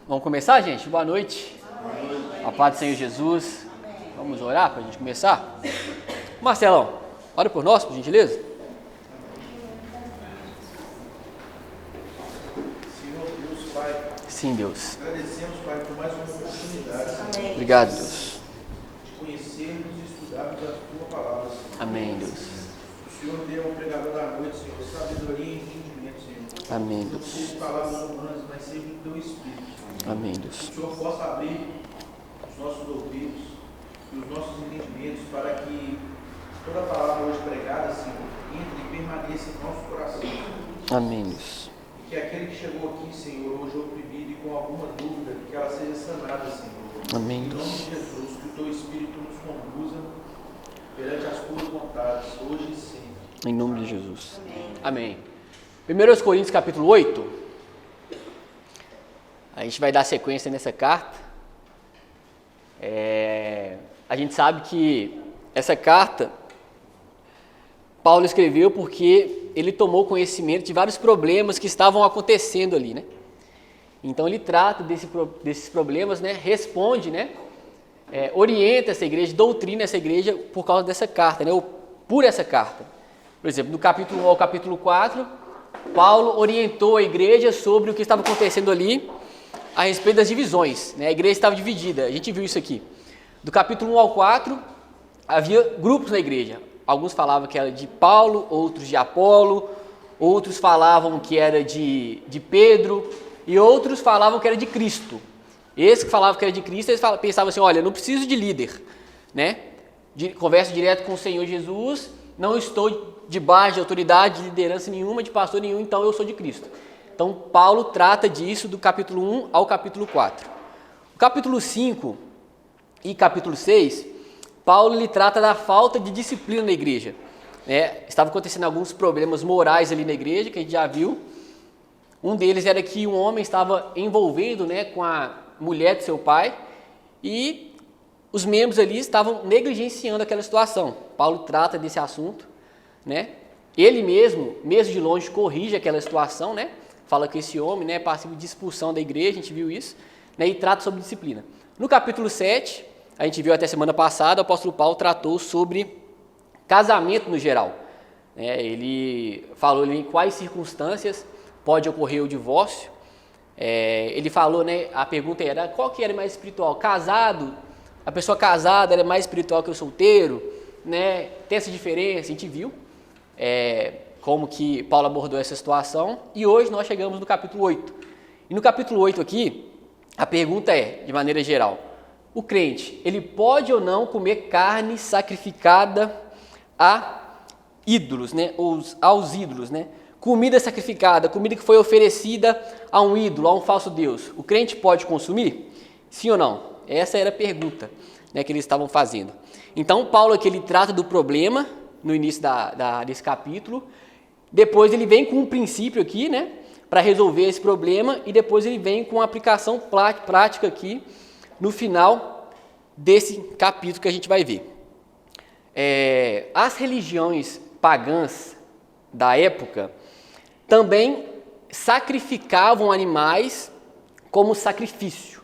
Vamos começar, gente? Boa noite. A paz do Senhor Jesus. Vamos orar para a gente começar? Marcelão, ora por nós, por gentileza. Senhor Deus, Pai. Sim, Deus. Agradecemos, Pai, por mais uma oportunidade. Senhor, Obrigado, Deus. de conhecermos e estudarmos a Tua palavra, Senhor. Amém, Deus. O Senhor deu ao pregador da noite, Senhor, sabedoria e entendimento, Senhor. Amém, Não Deus. seja palavras humanas, mas seja o Teu Espírito, Senhor. Amém, Que Deus. o Senhor possa abrir os nossos ouvidos e os nossos entendimentos para que toda a palavra hoje pregada, Senhor, entre e permaneça em nosso coração, Senhor. Amém, Deus. E que aquele que chegou aqui, Senhor, hoje oprimido e com alguma dúvida, que ela seja sanada, Senhor. Amém, Em nome Deus. de Jesus, que o Teu Espírito nos conduza perante as Tuas vontades, hoje e sempre. Em nome de Jesus. Amém. 1 Coríntios capítulo 8. A gente vai dar sequência nessa carta. A gente sabe que essa carta Paulo escreveu porque ele tomou conhecimento de vários problemas que estavam acontecendo ali, né? Então ele trata desses problemas, né? Responde, né? Orienta essa igreja, doutrina essa igreja por causa dessa carta, né? Ou por essa carta. Por exemplo, do capítulo 1 ao capítulo 4, Paulo orientou a igreja sobre o que estava acontecendo ali a respeito das divisões, né? A igreja estava dividida, a gente viu isso aqui. Do capítulo 1 ao 4, havia grupos na igreja. Alguns falavam que era de Paulo, outros de Apolo, outros falavam que era de Pedro e outros falavam que era de Cristo. Esses que falavam que era de Cristo, eles pensavam assim, olha, não preciso de líder, né? Converso direto com o Senhor Jesus, não estou debaixo de autoridade, de liderança nenhuma, de pastor nenhum, então eu sou de Cristo. Então Paulo trata disso do capítulo 1 ao capítulo 4. O capítulo 5 e capítulo 6, Paulo ele trata da falta de disciplina na igreja, né? Estava acontecendo alguns problemas morais ali na igreja, que a gente já viu. Um deles era que um homem estava envolvendo, né, com a mulher de seu pai e os membros ali estavam negligenciando aquela situação. Paulo trata desse assunto, né? Ele mesmo de longe, corrige aquela situação, né? Fala que esse homem, né, é passivo de expulsão da igreja, a gente viu isso, né? E trata sobre disciplina. No capítulo 7, a gente viu até semana passada, o apóstolo Paulo tratou sobre casamento no geral. Ele falou em quais circunstâncias pode ocorrer o divórcio. Ele falou, né, a pergunta era, qual que era mais espiritual? Casado, a pessoa casada era mais espiritual que o solteiro, né? Tem essa diferença, a gente viu como que Paulo abordou essa situação. E hoje nós chegamos no capítulo 8. E no capítulo 8 aqui, a pergunta é, de maneira geral, o crente, ele pode ou não comer carne sacrificada a ídolos, né? Aos ídolos, né? Comida sacrificada, comida que foi oferecida a um ídolo, a um falso Deus. O crente pode consumir? Sim ou não? Essa era a pergunta, né, que eles estavam fazendo. Então, Paulo aqui ele trata do problema no início desse capítulo. Depois ele vem com um princípio aqui, né, para resolver esse problema. E depois ele vem com uma aplicação prática aqui no final desse capítulo que a gente vai ver. As religiões pagãs da época também sacrificavam animais como sacrifício,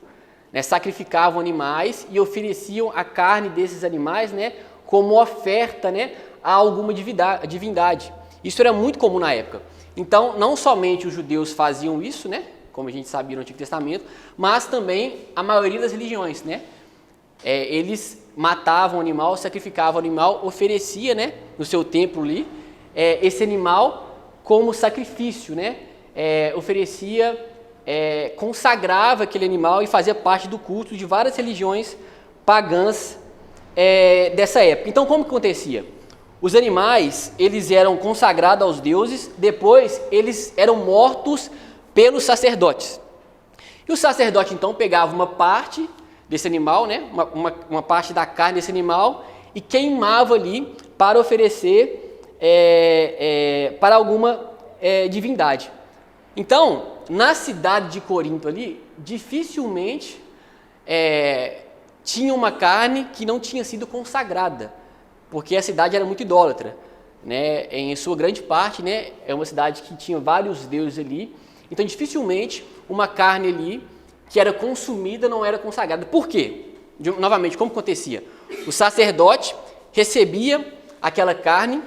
né? Sacrificavam animais e ofereciam a carne desses animais, né, como oferta, né, a alguma divindade. Isso era muito comum na época. Então, não somente os judeus faziam isso, né, como a gente sabia no Antigo Testamento, mas também a maioria das religiões, né? Eles matavam o animal, sacrificavam o animal, oferecia, né, no seu templo ali, esse animal como sacrifício, né? Oferecia, consagrava aquele animal e fazia parte do culto de várias religiões pagãs dessa época. Então, como que acontecia? Os animais, eles eram consagrados aos deuses, depois eles eram mortos pelos sacerdotes. E o sacerdote, então, pegava uma parte desse animal, né? Uma parte da carne desse animal e queimava ali para oferecer para alguma divindade. Então, na cidade de Corinto ali, dificilmente tinha uma carne que não tinha sido consagrada, porque a cidade era muito idólatra, né? Em sua grande parte, né, é uma cidade que tinha vários deuses ali, então dificilmente uma carne ali que era consumida não era consagrada. Por quê? Novamente, como acontecia? O sacerdote recebia aquela carne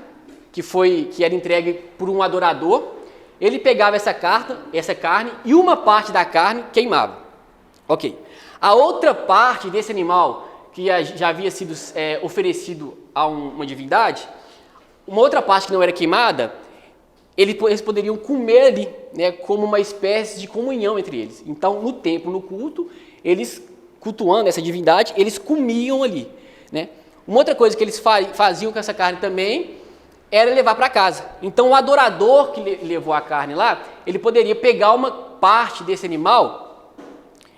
que era entregue por um adorador, ele pegava essa carne e uma parte da carne queimava. Ok. A outra parte desse animal que já havia sido oferecido a uma divindade, uma outra parte que não era queimada, eles poderiam comer ali, né, como uma espécie de comunhão entre eles. Então, no templo, no culto, eles cultuando essa divindade, eles comiam ali, né? Uma outra coisa que eles faziam com essa carne também era levar para casa. Então, o adorador que levou a carne lá, ele poderia pegar uma parte desse animal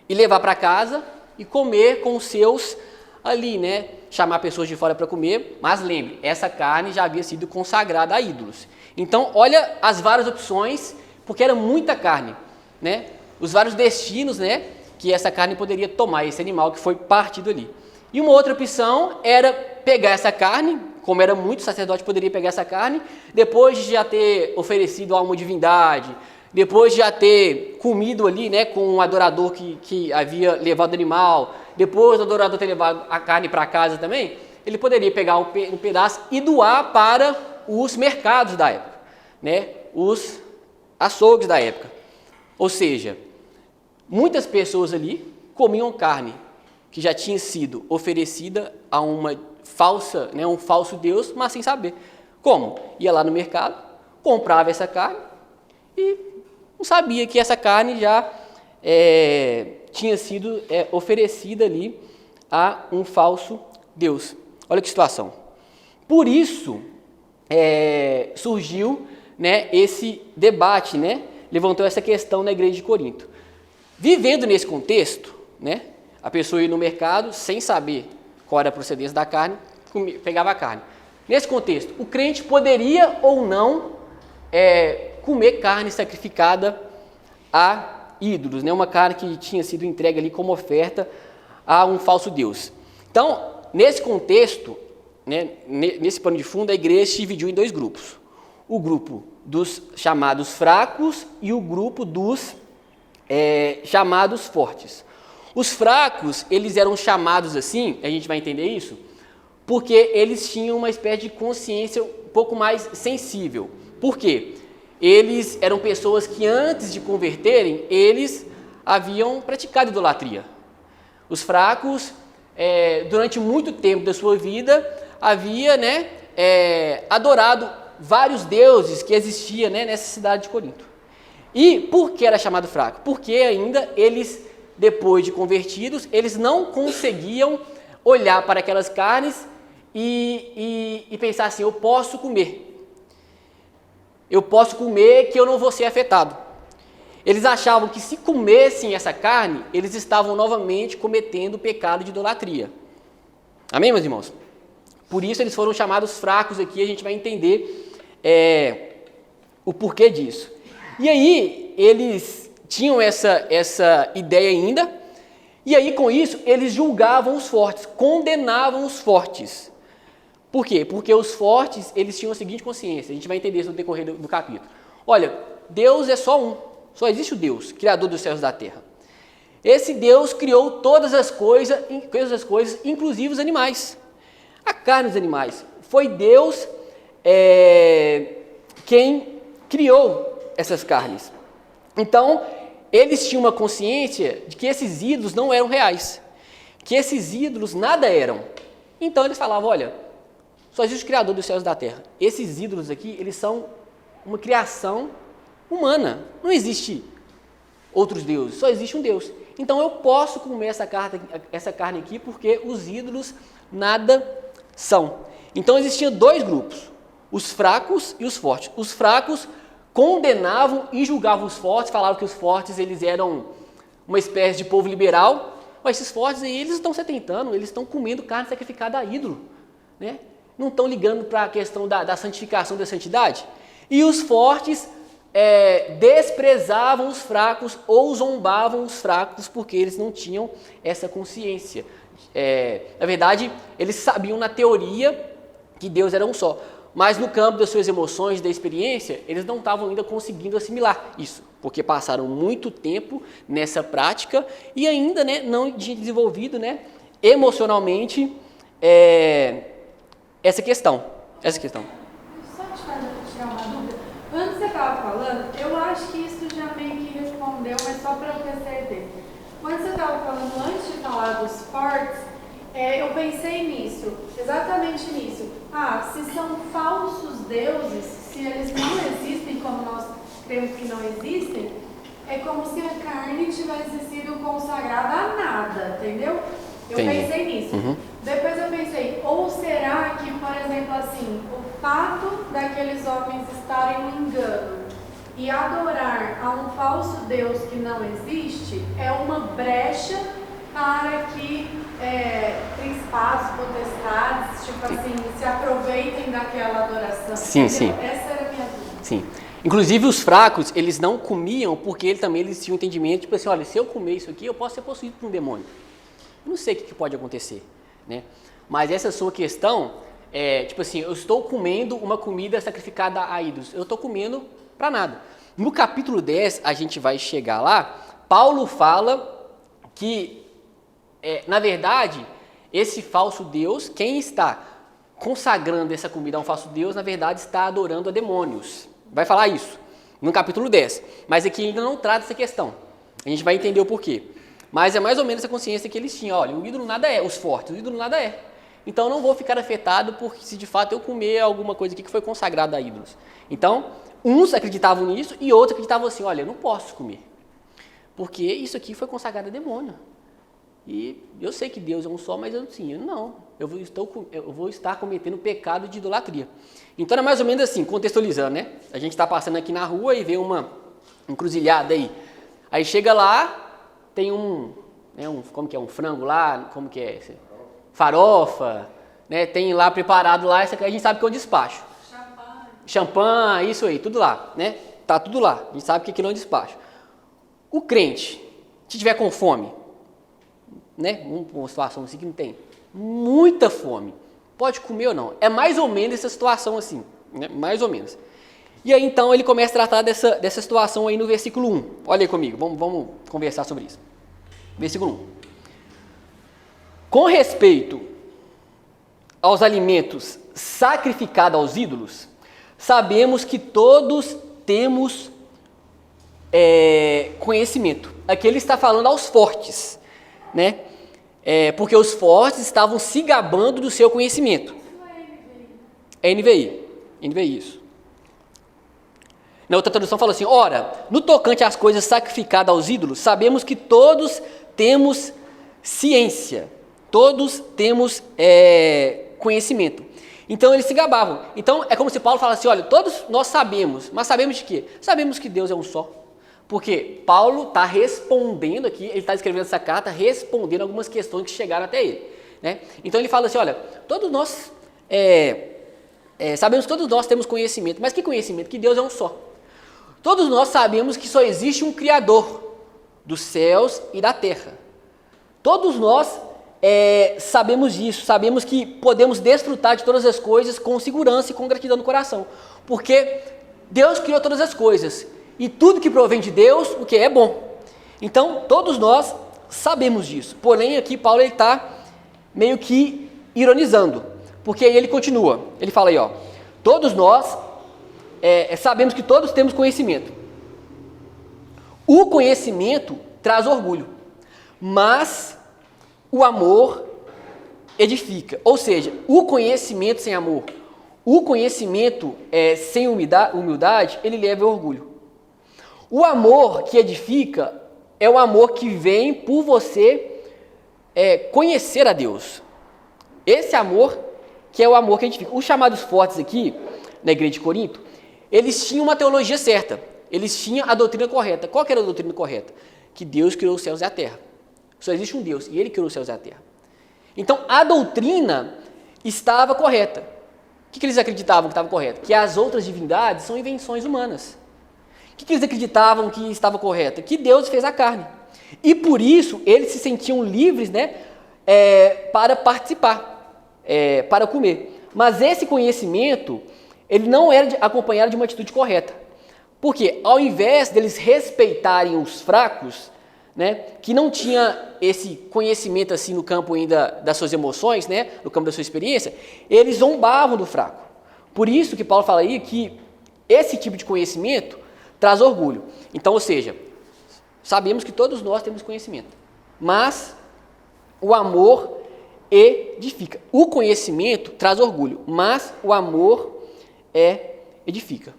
e levar para casa e comer com os seus ali, né? Chamar pessoas de fora para comer, mas lembre, essa carne já havia sido consagrada a ídolos. Então, olha as várias opções, porque era muita carne, né? Os vários destinos, né, que essa carne poderia tomar, esse animal que foi partido ali. E uma outra opção era pegar essa carne, como era muito, o sacerdote poderia pegar essa carne, depois de já ter oferecido a uma divindade, depois de já ter comido ali, né, com um adorador que havia levado o animal, depois do adorador ter levado a carne para casa também, ele poderia pegar um pedaço e doar para os mercados da época, né, os açougues da época. Ou seja, muitas pessoas ali comiam carne que já tinha sido oferecida a uma falsa, né, um falso Deus, mas sem saber. Como? Ia lá no mercado, comprava essa carne e não sabia que essa carne já tinha sido oferecida ali a um falso Deus. Olha que situação. Por isso surgiu, né, esse debate, né, levantou essa questão na igreja de Corinto. Vivendo nesse contexto, né, a pessoa ia no mercado sem saber qual era a procedência da carne, pegava a carne. Nesse contexto, o crente poderia ou não comer carne sacrificada a ídolos, né? Uma carne que tinha sido entregue ali como oferta a um falso Deus. Então, nesse contexto, né, nesse pano de fundo, a igreja se dividiu em dois grupos. O grupo dos chamados fracos e o grupo dos chamados fortes. Os fracos, eles eram chamados assim, a gente vai entender isso, porque eles tinham uma espécie de consciência um pouco mais sensível. Por quê? Eles eram pessoas que antes de converterem, eles haviam praticado idolatria. Os fracos, durante muito tempo da sua vida, havia, né, adorado vários deuses que existiam, né, nessa cidade de Corinto. E por que era chamado fraco? Porque ainda eles, depois de convertidos, eles não conseguiam olhar para aquelas carnes e pensar assim, eu posso comer que eu não vou ser afetado. Eles achavam que se comessem essa carne, eles estavam novamente cometendo o pecado de idolatria. Amém, meus irmãos? Por isso eles foram chamados fracos aqui, a gente vai entender o porquê disso. E aí, eles tinham essa ideia ainda, e aí com isso, eles julgavam os fortes, condenavam os fortes. Por quê? Porque os fortes, eles tinham a seguinte consciência, a gente vai entender isso no decorrer do capítulo. Olha, Deus é só um, só existe o Deus, Criador dos céus e da terra. Esse Deus criou todas as coisas, inclusive os animais, a carne dos animais. Foi Deus quem criou essas carnes. Então, eles tinham uma consciência de que esses ídolos não eram reais, que esses ídolos nada eram. Então, eles falavam, olha, só existe o Criador dos céus e da terra. Esses ídolos aqui, eles são uma criação humana. Não existe outros deuses, só existe um Deus. Então, eu posso comer essa carne aqui porque os ídolos nada são. Então, existiam dois grupos, os fracos e os fortes. Os fracos condenavam e julgavam os fortes, falavam que os fortes eles eram uma espécie de povo liberal, mas esses fortes aí, eles estão se atentando, eles estão comendo carne sacrificada a ídolo, né? Não estão ligando para a questão da santificação, da santidade. E os fortes desprezavam os fracos ou zombavam os fracos porque eles não tinham essa consciência. Na verdade, eles sabiam na teoria que Deus era um só. Mas no campo das suas emoções, da experiência, eles não estavam ainda conseguindo assimilar isso, porque passaram muito tempo nessa prática e ainda, né, não tinha desenvolvido, né, emocionalmente essa questão. Só te tirar uma dúvida. Quando você estava falando, eu acho que isso já meio que respondeu, mas só para eu ter certeza. Quando você estava falando, antes de falar dos fortes, eu pensei nisso, exatamente nisso. Se são falsos deuses, se eles não existem como nós cremos que não existem, é como se a carne tivesse sido consagrada a nada, entendeu? Eu pensei nisso. Uhum. Depois eu pensei, ou será que, por exemplo, assim, o fato daqueles homens estarem no engano e adorar a um falso Deus que não existe é uma brecha para que principados, potestades, tipo assim, se aproveitem daquela adoração? Sim. Essa era a minha dúvida. Sim. Inclusive os fracos, eles não comiam porque eles tinham entendimento, tipo assim, olha, se eu comer isso aqui, eu posso ser possuído por um demônio. Eu não sei o que pode acontecer, né? Mas essa sua questão tipo assim, eu estou comendo uma comida sacrificada a ídolos. Eu estou comendo para nada. No capítulo 10, a gente vai chegar lá, Paulo fala que, na verdade, esse falso Deus, quem está consagrando essa comida a um falso Deus, na verdade está adorando a demônios. Vai falar isso no capítulo 10. Mas aqui ainda não trata essa questão. A gente vai entender o porquê. Mas é mais ou menos a consciência que eles tinham. Olha, o ídolo nada é, os fortes, o ídolo nada é. Então eu não vou ficar afetado porque se de fato eu comer alguma coisa aqui que foi consagrada a ídolos. Então, uns acreditavam nisso e outros acreditavam assim, olha, eu não posso comer. Porque isso aqui foi consagrado a demônio. E eu sei que Deus é um só, mas eu vou estar cometendo pecado de idolatria. Então é mais ou menos assim, contextualizando, né? A gente está passando aqui na rua e vê uma encruzilhada aí. Aí chega lá, tem como que é, um frango lá, como que é? Farofa, né? Tem lá preparado lá, a gente sabe que é um despacho. Champanhe, isso aí, tudo lá, né? Tá tudo lá, a gente sabe que aquilo é um despacho. O crente, se tiver com fome, né? Uma situação assim que não tem muita fome, pode comer ou não? É mais ou menos essa situação assim, né? Mais ou menos. E aí então ele começa a tratar dessa situação aí no versículo 1. Olha aí comigo, vamos conversar sobre isso. Versículo 1. Com respeito aos alimentos sacrificados aos ídolos, sabemos que todos temos conhecimento. Aqui ele está falando aos fortes, né? Porque os fortes estavam se gabando do seu conhecimento. É NVI, isso. Na outra tradução fala assim, ora, no tocante às coisas sacrificadas aos ídolos, sabemos que todos temos ciência, todos temos conhecimento. Então eles se gabavam. Então é como se Paulo falasse, olha, todos nós sabemos, mas sabemos de quê? Sabemos que Deus é um só. Porque Paulo está respondendo aqui, ele está escrevendo essa carta, respondendo algumas questões que chegaram até ele, né? Então ele fala assim, olha, todos nós sabemos que todos nós temos conhecimento, mas que conhecimento? Que Deus é um só. Todos nós sabemos que só existe um Criador dos céus e da terra. Todos nós sabemos disso, sabemos que podemos desfrutar de todas as coisas com segurança e com gratidão no coração, porque Deus criou todas as coisas. E tudo que provém de Deus, o que é bom. Então, todos nós sabemos disso. Porém, aqui Paulo está meio que ironizando. Porque aí ele continua. Ele fala aí, ó. Todos nós sabemos que todos temos conhecimento. O conhecimento traz orgulho. Mas o amor edifica. Ou seja, o conhecimento sem amor, o conhecimento sem humildade, ele leva ao orgulho. O amor que edifica é o amor que vem por você conhecer a Deus. Esse amor que é o amor que edifica. Os chamados fortes aqui, na igreja de Corinto, eles tinham uma teologia certa. Eles tinham a doutrina correta. Qual que era a doutrina correta? Que Deus criou os céus e a terra. Só existe um Deus e Ele criou os céus e a terra. Então, a doutrina estava correta. O que eles acreditavam que estava correto? Que as outras divindades são invenções humanas. O que eles acreditavam que estava correto? Que Deus fez a carne. E por isso, eles se sentiam livres, né, para participar, para comer. Mas esse conhecimento, ele não era acompanhado de uma atitude correta. Porque ao invés deles respeitarem os fracos, né, que não tinha esse conhecimento assim no campo ainda das suas emoções, né, no campo da sua experiência, eles zombavam do fraco. Por isso que Paulo fala aí que esse tipo de conhecimento traz orgulho. Então, ou seja, sabemos que todos nós temos conhecimento, mas o amor edifica. O conhecimento traz orgulho, mas o amor edifica.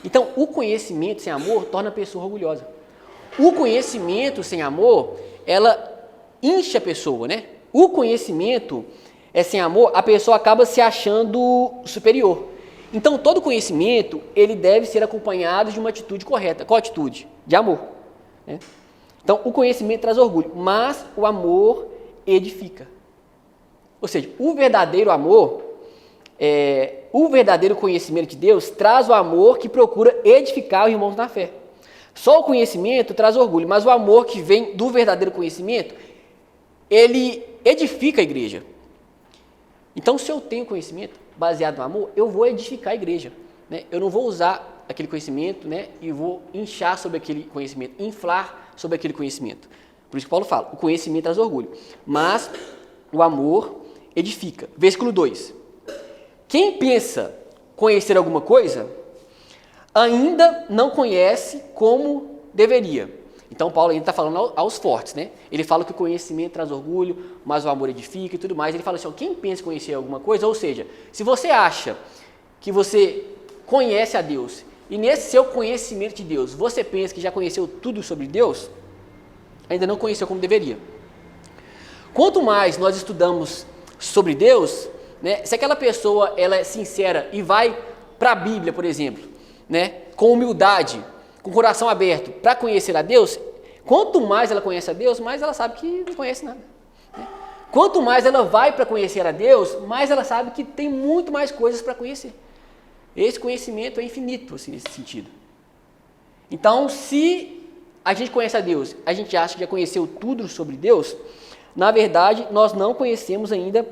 Então, o conhecimento sem amor torna a pessoa orgulhosa. O conhecimento sem amor, ela incha a pessoa, né? O conhecimento sem amor, a pessoa acaba se achando superior. Então, todo conhecimento, ele deve ser acompanhado de uma atitude correta. Qual atitude? De amor, né? Então, o conhecimento traz orgulho, mas o amor edifica. Ou seja, o verdadeiro amor, o verdadeiro conhecimento de Deus traz o amor que procura edificar os irmãos na fé. Só o conhecimento traz orgulho, mas o amor que vem do verdadeiro conhecimento, ele edifica a igreja. Então, se eu tenho conhecimento baseado no amor, eu vou edificar a igreja, né? Eu não vou usar aquele conhecimento, né, e vou inchar sobre aquele conhecimento, inflar sobre aquele conhecimento. Por isso que Paulo fala, o conhecimento traz orgulho, mas o amor edifica. Versículo 2. Quem pensa conhecer alguma coisa, ainda não conhece como deveria. Então, Paulo ainda está falando aos fortes, né? Ele fala que o conhecimento traz orgulho, mas o amor edifica e tudo mais. Ele fala assim, ó, quem pensa conhecer alguma coisa, ou seja, se você acha que você conhece a Deus, e nesse seu conhecimento de Deus, você pensa que já conheceu tudo sobre Deus, ainda não conheceu como deveria. Quanto mais nós estudamos sobre Deus, né, se aquela pessoa ela é sincera e vai para a Bíblia, por exemplo, né, com humildade, com o coração aberto, para conhecer a Deus, quanto mais ela conhece a Deus, mais ela sabe que não conhece nada, né? Quanto mais ela vai para conhecer a Deus, mais ela sabe que tem muito mais coisas para conhecer. Esse conhecimento é infinito, assim, nesse sentido. Então, se a gente conhece a Deus, a gente acha que já conheceu tudo sobre Deus, na verdade, nós não conhecemos ainda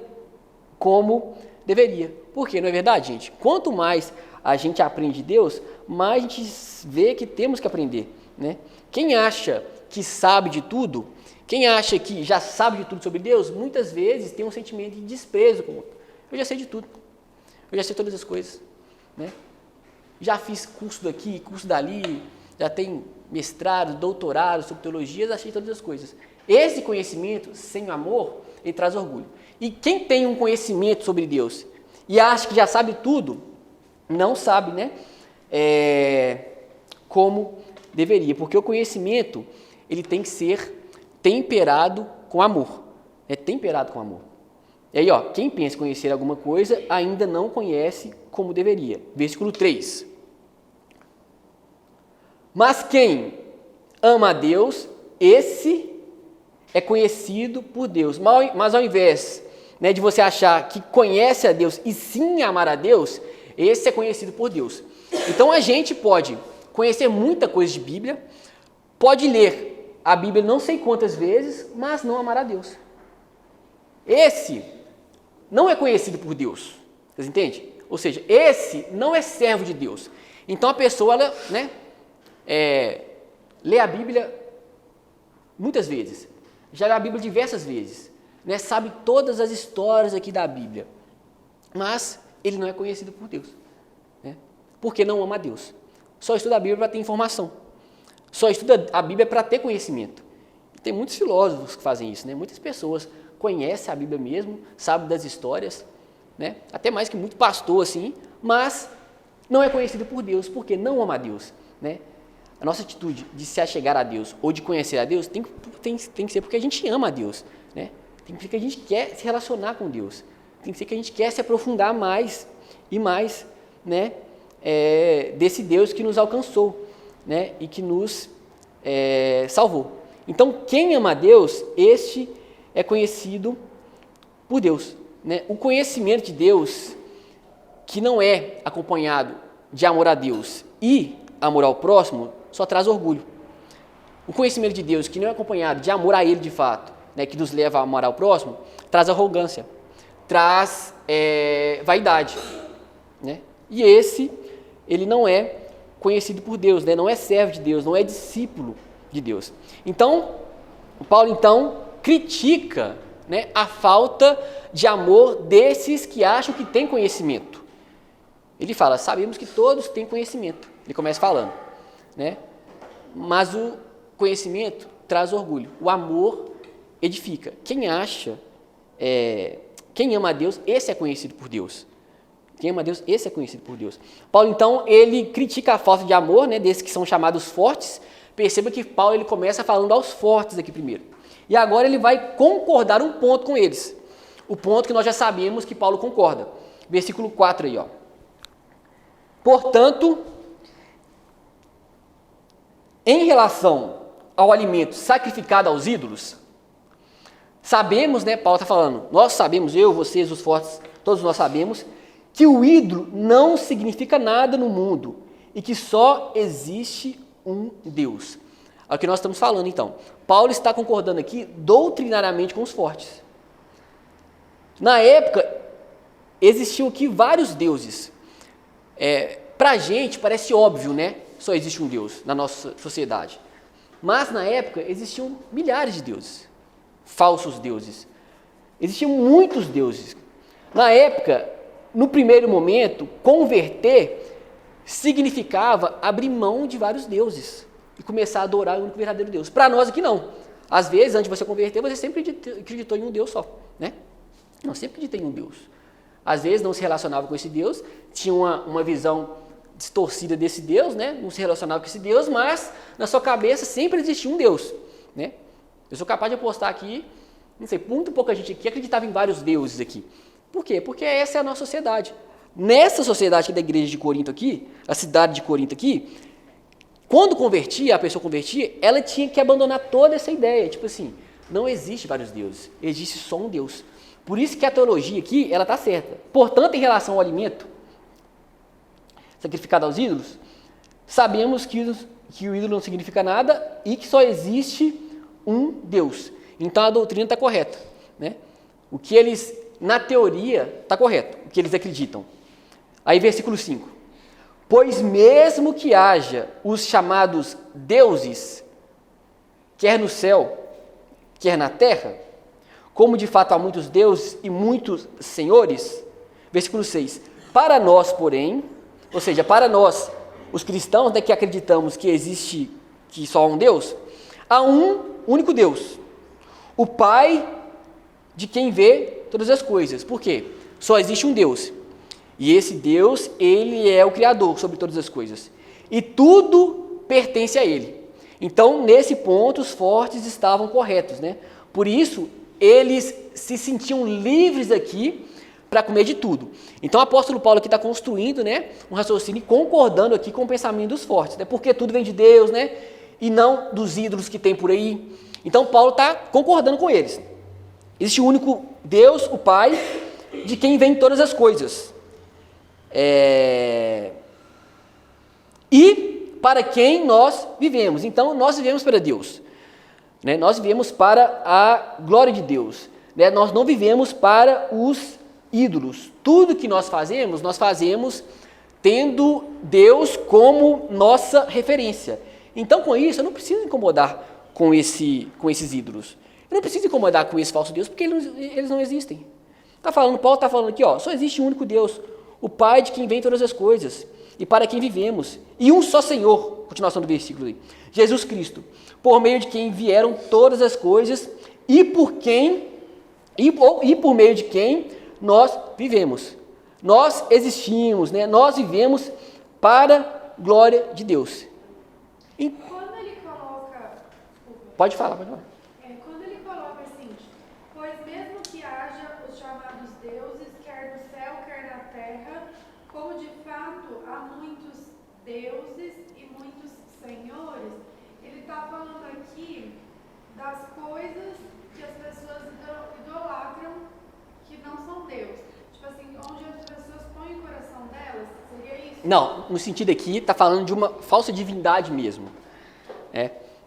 como deveria. Por quê? Não é verdade, gente? Quanto mais a gente aprende de Deus, mais a gente vê que temos que aprender, né? Quem acha que sabe de tudo, quem acha que já sabe de tudo sobre Deus, muitas vezes tem um sentimento de desprezo com o outro. Eu já sei de tudo. Eu já sei todas as coisas, né? Já fiz curso daqui, curso dali, já tenho mestrado, doutorado sobre teologia, já sei todas as coisas. Esse conhecimento, sem o amor, ele traz orgulho. E quem tem um conhecimento sobre Deus e acha que já sabe tudo, não sabe, né, como deveria. Porque o conhecimento, ele tem que ser temperado com amor. É temperado com amor. E aí, ó, quem pensa conhecer alguma coisa, ainda não conhece como deveria. Versículo 3. Mas quem ama a Deus, esse é conhecido por Deus. Mas ao invés, né, de você achar que conhece a Deus e sim amar a Deus, esse é conhecido por Deus. Então a gente pode conhecer muita coisa de Bíblia, pode ler a Bíblia não sei quantas vezes, mas não amar a Deus. Esse não é conhecido por Deus. Vocês entendem? Ou seja, esse não é servo de Deus. Então a pessoa, ela, né, lê a Bíblia muitas vezes, já lê a Bíblia diversas vezes, né, sabe todas as histórias aqui da Bíblia, mas ele não é conhecido por Deus, né, porque não ama a Deus. Só estuda a Bíblia para ter informação, só estuda a Bíblia para ter conhecimento. Tem muitos filósofos que fazem isso, né? Muitas pessoas conhecem a Bíblia mesmo, sabem das histórias, né? Até mais que muito pastor assim, mas não é conhecido por Deus, porque não ama a Deus, né? A nossa atitude de se achegar a Deus ou de conhecer a Deus tem que ser porque a gente ama a Deus, né? Tem que ser que a gente quer se relacionar com Deus, tem que ser que a gente quer se aprofundar mais e mais, né? Desse Deus que nos alcançou, né? E que nos salvou. Então, quem ama a Deus, este é conhecido por Deus, né? O conhecimento de Deus, que não é acompanhado de amor a Deus e amor ao próximo, só traz orgulho. O conhecimento de Deus, que não é acompanhado de amor a Ele de fato, né, que nos leva a amar ao próximo, traz arrogância, traz vaidade, né? E esse, ele não é conhecido por Deus, né? Não é servo de Deus, não é discípulo de Deus. Então, Paulo critica, né, a falta de amor desses que acham que têm conhecimento. Ele fala, sabemos que todos têm conhecimento. Ele começa falando, né? Mas o conhecimento traz orgulho. O amor edifica. Quem ama a Deus, esse é conhecido por Deus. Quem ama a Deus, esse é conhecido por Deus. Paulo, então, ele critica a falta de amor, né, desses que são chamados fortes. Perceba que Paulo ele começa falando aos fortes aqui primeiro. E agora ele vai concordar um ponto com eles. O ponto que nós já sabemos que Paulo concorda. Versículo 4 aí, ó. Portanto, em relação ao alimento sacrificado aos ídolos, sabemos, né, Paulo está falando, nós sabemos, eu, vocês, os fortes, todos nós sabemos, que o ídolo não significa nada no mundo e que só existe um Deus. É o que nós estamos falando, então. Paulo está concordando aqui doutrinariamente com os fortes. Na época, existiam aqui vários deuses. Para a gente parece óbvio, né? Só existe um Deus na nossa sociedade. Mas na época existiam milhares de deuses, falsos deuses. Existiam muitos deuses. Na época, no primeiro momento, converter significava abrir mão de vários deuses e começar a adorar o único verdadeiro Deus. Para nós aqui não. Às vezes, antes de você converter, você sempre acreditou em um Deus só, né? Não, sempre acreditei em um Deus. Às vezes não se relacionava com esse Deus, tinha uma visão distorcida desse Deus, né? Não se relacionava com esse Deus, mas na sua cabeça sempre existia um Deus, né? Eu sou capaz de apostar aqui, não sei, muito pouca gente aqui acreditava em vários deuses aqui. Por quê? Porque essa é a nossa sociedade. Nessa sociedade aqui da igreja de Corinto aqui, a cidade de Corinto aqui, quando a pessoa convertia, ela tinha que abandonar toda essa ideia. Tipo assim, não existe vários deuses, existe só um Deus. Por isso que a teologia aqui, ela está certa. Portanto, em relação ao alimento sacrificado aos ídolos, sabemos que o ídolo não significa nada e que só existe um Deus. Então a doutrina está correta, né? O que eles, na teoria, está correto, o que eles acreditam. Aí versículo 5. Pois mesmo que haja os chamados deuses, quer no céu, quer na terra, como de fato há muitos deuses e muitos senhores, versículo 6, para nós, porém, ou seja, para nós, os cristãos, né, que acreditamos que existe, que só há um Deus, há um único Deus, o Pai de quem vê todas as coisas. Por quê? Só existe um Deus. E esse Deus, ele é o Criador sobre todas as coisas. E tudo pertence a ele. Então, nesse ponto, os fortes estavam corretos, né? Por isso, eles se sentiam livres aqui para comer de tudo. Então, o apóstolo Paulo aqui está construindo, né, um raciocínio, concordando aqui com o pensamento dos fortes, né? Porque tudo vem de Deus, né? E não dos ídolos que tem por aí. Então, Paulo está concordando com eles. Existe o único Deus, o Pai, de quem vem todas as coisas. E para quem nós vivemos. Então, nós vivemos para Deus, né? Nós vivemos para a glória de Deus, né? Nós não vivemos para os ídolos. Tudo que nós fazemos tendo Deus como nossa referência. Então, com isso, eu não preciso incomodar com esses ídolos. Eu não preciso incomodar com esse falso Deus, porque eles não existem. Paulo está falando aqui, ó, só existe um único Deus, o Pai de quem vem todas as coisas, e para quem vivemos, e um só Senhor, continuação do versículo aí, Jesus Cristo, por meio de quem vieram todas as coisas, e por meio de quem nós vivemos. Nós existimos, né? Nós vivemos para a glória de Deus. Quando ele coloca... Pode falar. Quando ele coloca assim, pois mesmo que haja os chamados deuses, quer no céu, quer na terra, como de fato há muitos deuses e muitos senhores, ele está falando aqui das coisas que as pessoas idolatram que não são Deus. Tipo assim, onde as pessoas põem o coração delas, seria isso? Não, no sentido aqui, está falando de uma falsa divindade mesmo.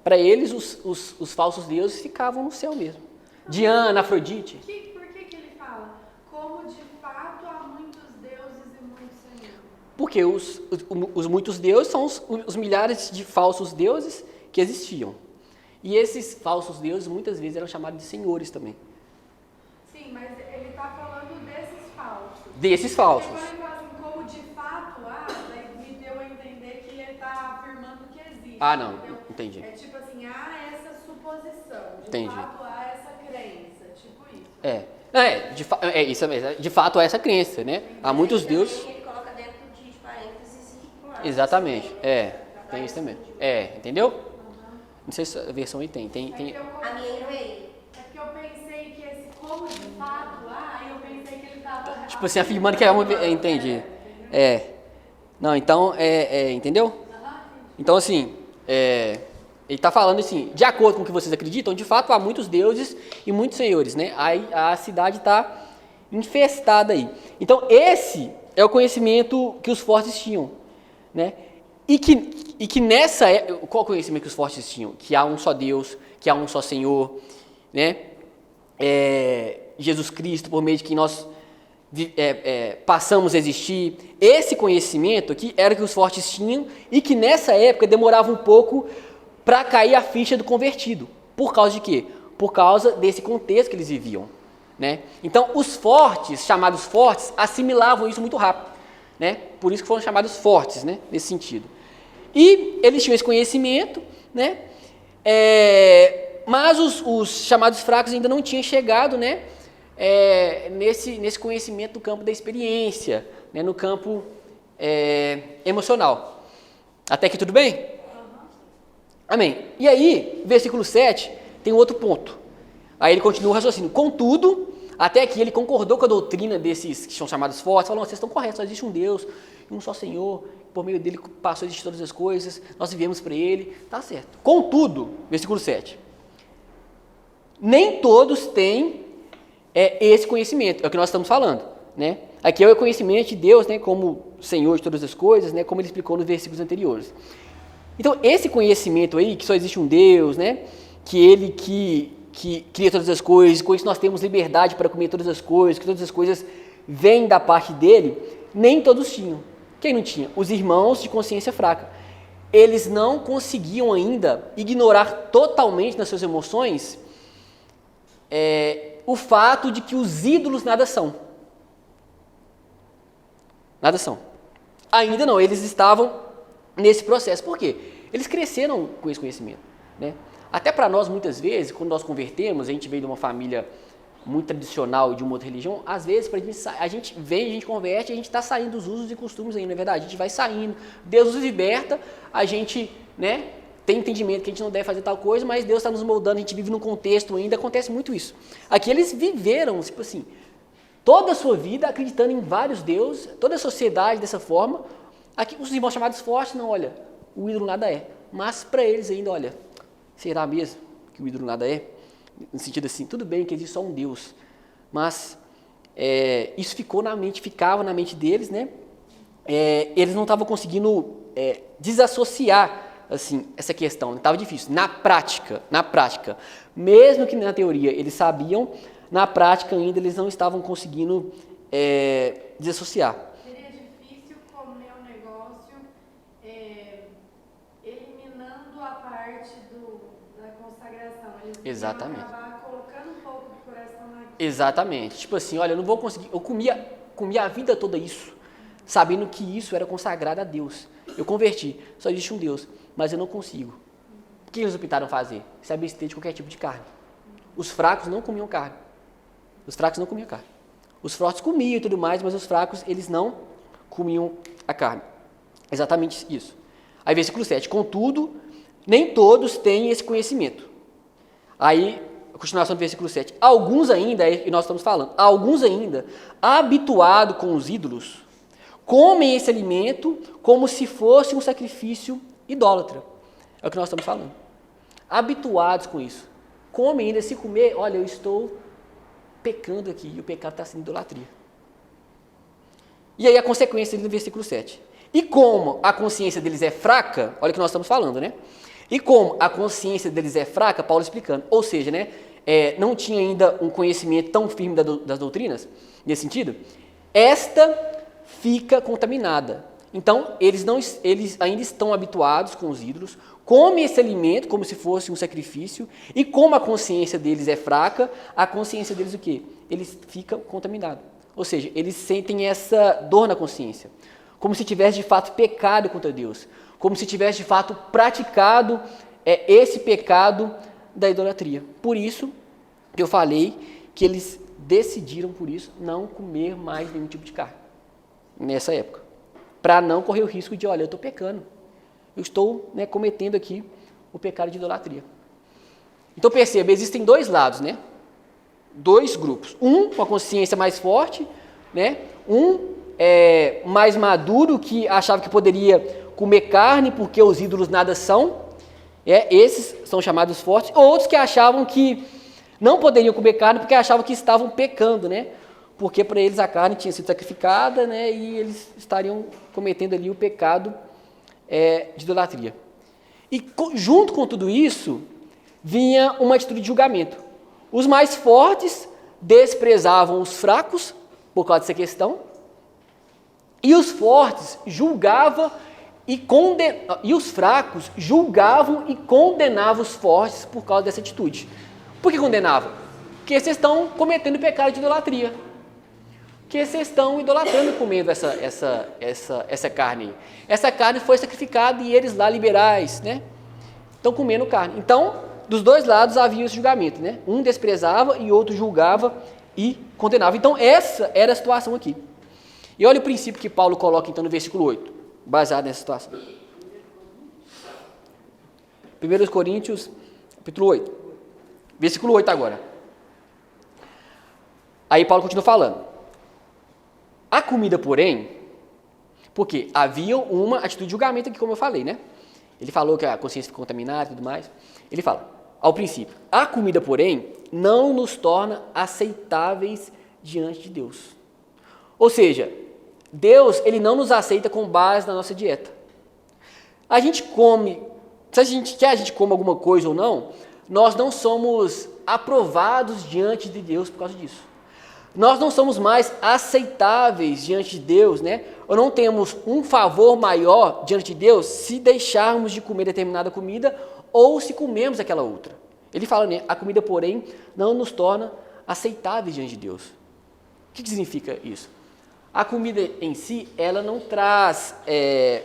Para eles, os falsos deuses ficavam no céu mesmo. Diana, Afrodite. Por que ele fala? Como de fato há muitos deuses e muitos senhores? Porque os muitos deuses são os milhares de falsos deuses que existiam. E esses falsos deuses muitas vezes eram chamados de senhores também. Sim, mas ele está falando desses falsos. Desses falsos. Quando ele fala assim, como de fato há, daí me deu a entender que ele está afirmando que existe. Ah, não, entendeu? entendi. É tipo assim, há essa suposição, de Entendi. fato há essa crença, tipo isso. Isso mesmo. De fato, há essa crença, né? Há muitos deuses. Ele coloca dentro de parênteses e Exatamente. Tem isso também. Entendeu? Não sei se a versão aí tem. É que eu, A minha não é é que eu pensei que esse como de fato há, eu pensei que ele estava... Tipo assim, afirmando que é uma. Entendi. Não, então, entendeu? Então, assim, ele está falando assim, de acordo com o que vocês acreditam, de fato há muitos deuses e muitos senhores, né? Aí a cidade está infestada aí. Então, esse é o conhecimento que os fortes tinham, né? E que nessa qual o conhecimento que os fortes tinham? Que há um só Deus, que há um só Senhor, né? Jesus Cristo, por meio de quem nós passamos a existir. Esse conhecimento aqui era o que os fortes tinham e que nessa época demorava um pouco para cair a ficha do convertido. Por causa de quê? Por causa desse contexto que eles viviam, né? Então, os fortes, chamados fortes, assimilavam isso muito rápido, né? Por isso que foram chamados fortes, né? Nesse sentido. E eles tinham esse conhecimento, né? Mas os chamados fracos ainda não tinham chegado, né? Nesse conhecimento do campo da experiência, né? No campo emocional. Até aqui tudo bem? Amém. E aí, versículo 7, tem um outro ponto. Aí ele continua o raciocínio. Contudo, até aqui ele concordou com a doutrina desses que são chamados fortes, falou, vocês estão corretos, só existe um Deus, um só Senhor, por meio dele passou a existir todas as coisas, nós vivemos para ele, tá certo. Contudo, versículo 7, nem todos têm esse conhecimento, é o que nós estamos falando, né? Aqui é o conhecimento de Deus, né, como Senhor de todas as coisas, né, como ele explicou nos versículos anteriores. Então, esse conhecimento aí, que só existe um Deus, né, que ele que cria todas as coisas, com isso nós temos liberdade para comer todas as coisas, que todas as coisas vêm da parte dele, nem todos tinham. Quem não tinha? Os irmãos de consciência fraca. Eles não conseguiam ainda ignorar totalmente nas suas emoções o fato de que os ídolos nada são. Nada são. Ainda não, eles estavam nesse processo. Por quê? Eles cresceram com esse conhecimento, né? Até para nós, muitas vezes, quando nós convertemos, a gente veio de uma família muito tradicional de uma outra religião, às vezes a gente vem, a gente converte, a gente está saindo dos usos e costumes ainda, não é verdade? A gente vai saindo, Deus nos liberta, a gente, né, tem entendimento que a gente não deve fazer tal coisa, mas Deus está nos moldando, a gente vive num contexto ainda, acontece muito isso. Aqui eles viveram, tipo assim, toda a sua vida acreditando em vários deuses, toda a sociedade dessa forma. Aqui os irmãos chamados fortes, não, olha, o ídolo nada é, mas para eles ainda, olha, será mesmo que o ídolo nada é? No sentido assim, tudo bem que existe só um Deus, mas isso ficava na mente deles, né? Eles não estavam conseguindo desassociar assim, essa questão, estava difícil. Na prática, mesmo que na teoria eles sabiam, na prática ainda eles não estavam conseguindo desassociar. Seria difícil comer um negócio eliminando a parte da consagração. Eles Exatamente. iam acabar colocando um pouco do coração naquilo. Exatamente. Tipo assim, olha, eu não vou conseguir. Eu comia a vida toda isso, sabendo que isso era consagrado a Deus. Eu converti, só existe um Deus, mas eu não consigo. O que eles optaram fazer? Se abster de qualquer tipo de carne. Os fracos não comiam carne. Os fortes comiam e tudo mais, mas os fracos, eles não comiam a carne. Exatamente isso. Aí, versículo 7. Contudo, nem todos têm esse conhecimento. Aí, a continuação do versículo 7. Alguns ainda, e nós estamos falando, alguns ainda, habituados com os ídolos, comem esse alimento como se fosse um sacrifício idólatra. É o que nós estamos falando. Habituados com isso. Comem ainda, se comer, olha, eu estou pecando aqui, e o pecado está sendo idolatria. E aí a consequência do versículo 7. E como a consciência deles é fraca, olha o que nós estamos falando, né? E como a consciência deles é fraca, Paulo explicando, ou seja, né, não tinha ainda um conhecimento tão firme das doutrinas, nesse sentido, esta fica contaminada, Então, eles ainda estão habituados com os ídolos, comem esse alimento como se fosse um sacrifício, e como a consciência deles é fraca, a consciência deles o quê? Eles ficam contaminados. Ou seja, eles sentem essa dor na consciência, como se tivesse de fato pecado contra Deus, como se tivesse de fato praticado esse pecado da idolatria. Por isso que eu falei que eles decidiram, por isso, não comer mais nenhum tipo de carne, nessa época, para não correr o risco de, olha, eu estou pecando, eu estou, né, cometendo aqui o pecado de idolatria. Então perceba, existem dois lados, né? Dois grupos, um com a consciência mais forte, né? Um mais maduro, que achava que poderia comer carne porque os ídolos nada são, esses são chamados fortes, outros que achavam que não poderiam comer carne porque achavam que estavam pecando, né? Porque para eles a carne tinha sido sacrificada, né? E eles estariam cometendo ali o pecado de idolatria. E junto com tudo isso, vinha uma atitude de julgamento. Os mais fortes desprezavam os fracos por causa dessa questão, e os fortes julgavam e os fracos julgavam e condenavam os fortes por causa dessa atitude. Por que condenavam? Porque vocês estão cometendo pecado de idolatria. Porque vocês estão idolatrando comendo essa carne. Essa carne foi sacrificada e eles lá liberais, né? Estão comendo carne. Então, dos dois lados havia esse julgamento, né? Um desprezava e outro julgava e condenava. Então, essa era a situação aqui. E olha o princípio que Paulo coloca, então, no versículo 8, baseado nessa situação. 1 Coríntios, capítulo 8. Versículo 8 agora. Aí Paulo continua falando. A comida, porém, porque havia uma atitude de julgamento aqui, como eu falei, né? Ele falou que a consciência ficou contaminada e tudo mais. Ele fala, ao princípio, a comida, porém, não nos torna aceitáveis diante de Deus. Ou seja, Deus, ele não nos aceita com base na nossa dieta. A gente come, se a gente come alguma coisa ou não, nós não somos aprovados diante de Deus por causa disso. Nós não somos mais aceitáveis diante de Deus, né? Ou não temos um favor maior diante de Deus se deixarmos de comer determinada comida ou se comermos aquela outra. Ele fala, né? A comida, porém, não nos torna aceitáveis diante de Deus. O que significa isso? A comida em si, ela não traz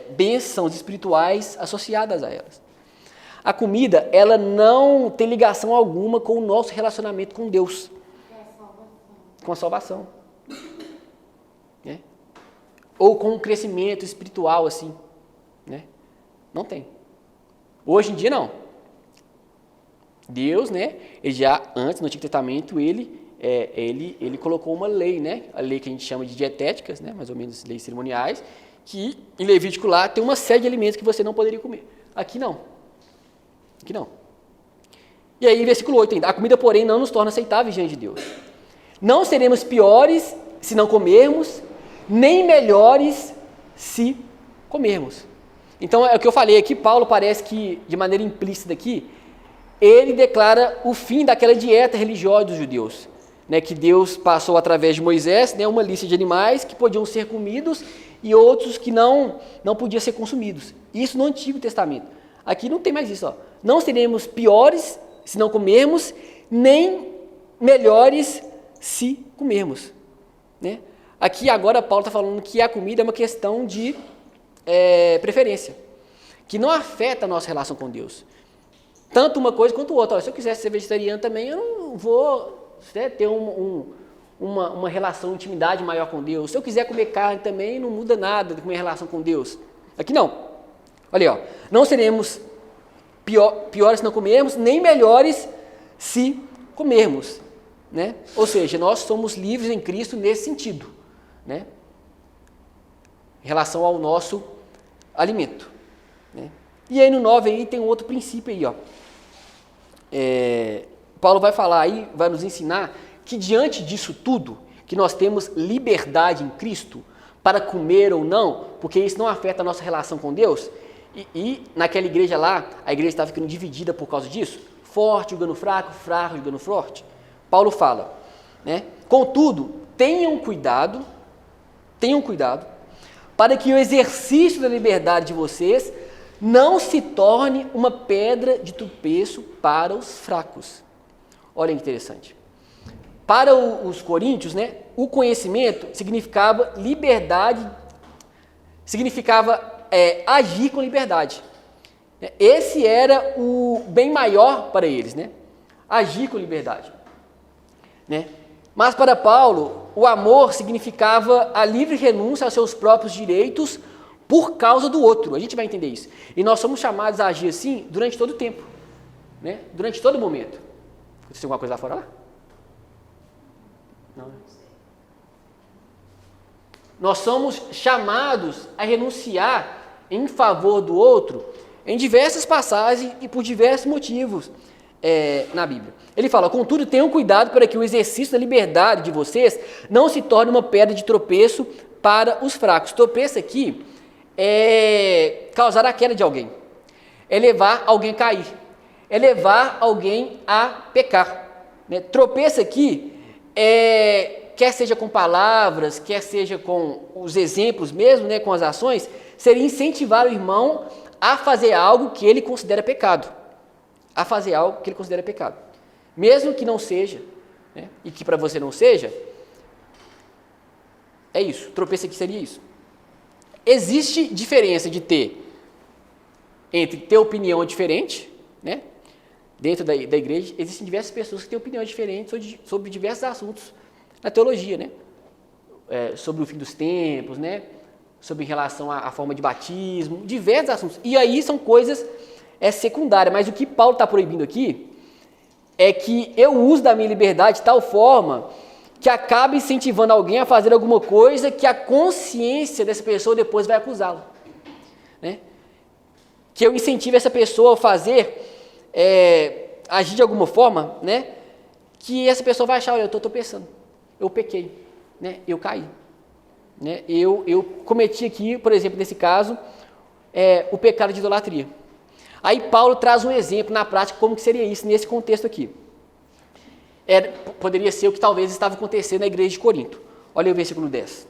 bênçãos espirituais associadas a elas. A comida, ela não tem ligação alguma com o nosso relacionamento com Deus. Com a salvação. Né? Ou com um crescimento espiritual, assim. Né? Não tem. Hoje em dia, não. Deus, né, ele já, antes, no Antigo Testamento, ele colocou uma lei, né, a lei que a gente chama de dietéticas, né, mais ou menos leis cerimoniais, que em Levítico lá tem uma série de alimentos que você não poderia comer. Aqui não. Aqui não. E aí, versículo 8 ainda. A comida, porém, não nos torna aceitáveis diante de Deus. Não seremos piores se não comermos, nem melhores se comermos. Então, é o que eu falei aqui, Paulo parece que, de maneira implícita aqui, ele declara o fim daquela dieta religiosa dos judeus, né, que Deus passou através de Moisés, né, uma lista de animais que podiam ser comidos e outros que não podiam ser consumidos. Isso no Antigo Testamento. Aqui não tem mais isso. Ó. Não seremos piores se não comermos, nem melhores se comermos. Né? Aqui agora Paulo está falando que a comida é uma questão de preferência, que não afeta a nossa relação com Deus. Tanto uma coisa quanto outra. Olha, se eu quisesse ser vegetariano também, eu não vou ter uma relação de intimidade maior com Deus. Se eu quiser comer carne também, não muda nada com a minha relação com Deus. Aqui não. Olha aí, ó. Não seremos piores se não comermos, nem melhores se comermos. Né? Ou seja, nós somos livres em Cristo nesse sentido. Né? Em relação ao nosso alimento. Né? E aí no 9 aí tem um outro princípio aí, ó. Paulo vai falar aí, vai nos ensinar que diante disso tudo, que nós temos liberdade em Cristo para comer ou não, porque isso não afeta a nossa relação com Deus, e naquela igreja lá, a igreja estava ficando dividida por causa disso, forte julgando fraco, fraco julgando forte. Paulo fala, né? Contudo, tenham cuidado para que o exercício da liberdade de vocês não se torne uma pedra de tropeço para os fracos. Olha que interessante. Para os coríntios, né, o conhecimento significava liberdade, significava agir com liberdade. Esse era o bem maior para eles, né? Agir com liberdade. Né? Mas para Paulo, o amor significava a livre renúncia aos seus próprios direitos por causa do outro. A gente vai entender isso. E nós somos chamados a agir assim durante todo o tempo. Né? Durante todo momento. Aconteceu alguma coisa lá fora lá? Não. Nós somos chamados a renunciar em favor do outro em diversas passagens e por diversos motivos na Bíblia. Ele fala, contudo, tenham cuidado para que o exercício da liberdade de vocês não se torne uma pedra de tropeço para os fracos. Tropeço aqui é causar a queda de alguém, é levar alguém a cair, é levar alguém a pecar. Né? Tropeço aqui quer seja com palavras, quer seja com os exemplos mesmo, né, com as ações, seria incentivar o irmão a fazer algo que ele considera pecado. A fazer algo que ele considera pecado. Mesmo que não seja, né, e que para você não seja, é isso. Tropeço aqui seria isso. Existe diferença entre ter opinião diferente, né? Dentro da igreja, existem diversas pessoas que têm opiniões diferentes sobre diversos assuntos na teologia, né? Sobre o fim dos tempos, né? Sobre em relação à forma de batismo, diversos assuntos. E aí são coisas secundárias, mas o que Paulo está proibindo aqui é que eu use da minha liberdade de tal forma que acabe incentivando alguém a fazer alguma coisa que a consciência dessa pessoa depois vai acusá-la. Né? Que eu incentive essa pessoa a fazer, agir de alguma forma, né? Que essa pessoa vai achar, olha, eu estou pensando, eu pequei, né? Eu caí. Né? Eu cometi aqui, por exemplo, nesse caso, o pecado de idolatria. Aí Paulo traz um exemplo na prática como que seria isso nesse contexto aqui. Poderia ser o que talvez estava acontecendo na igreja de Corinto. Olha o versículo 10.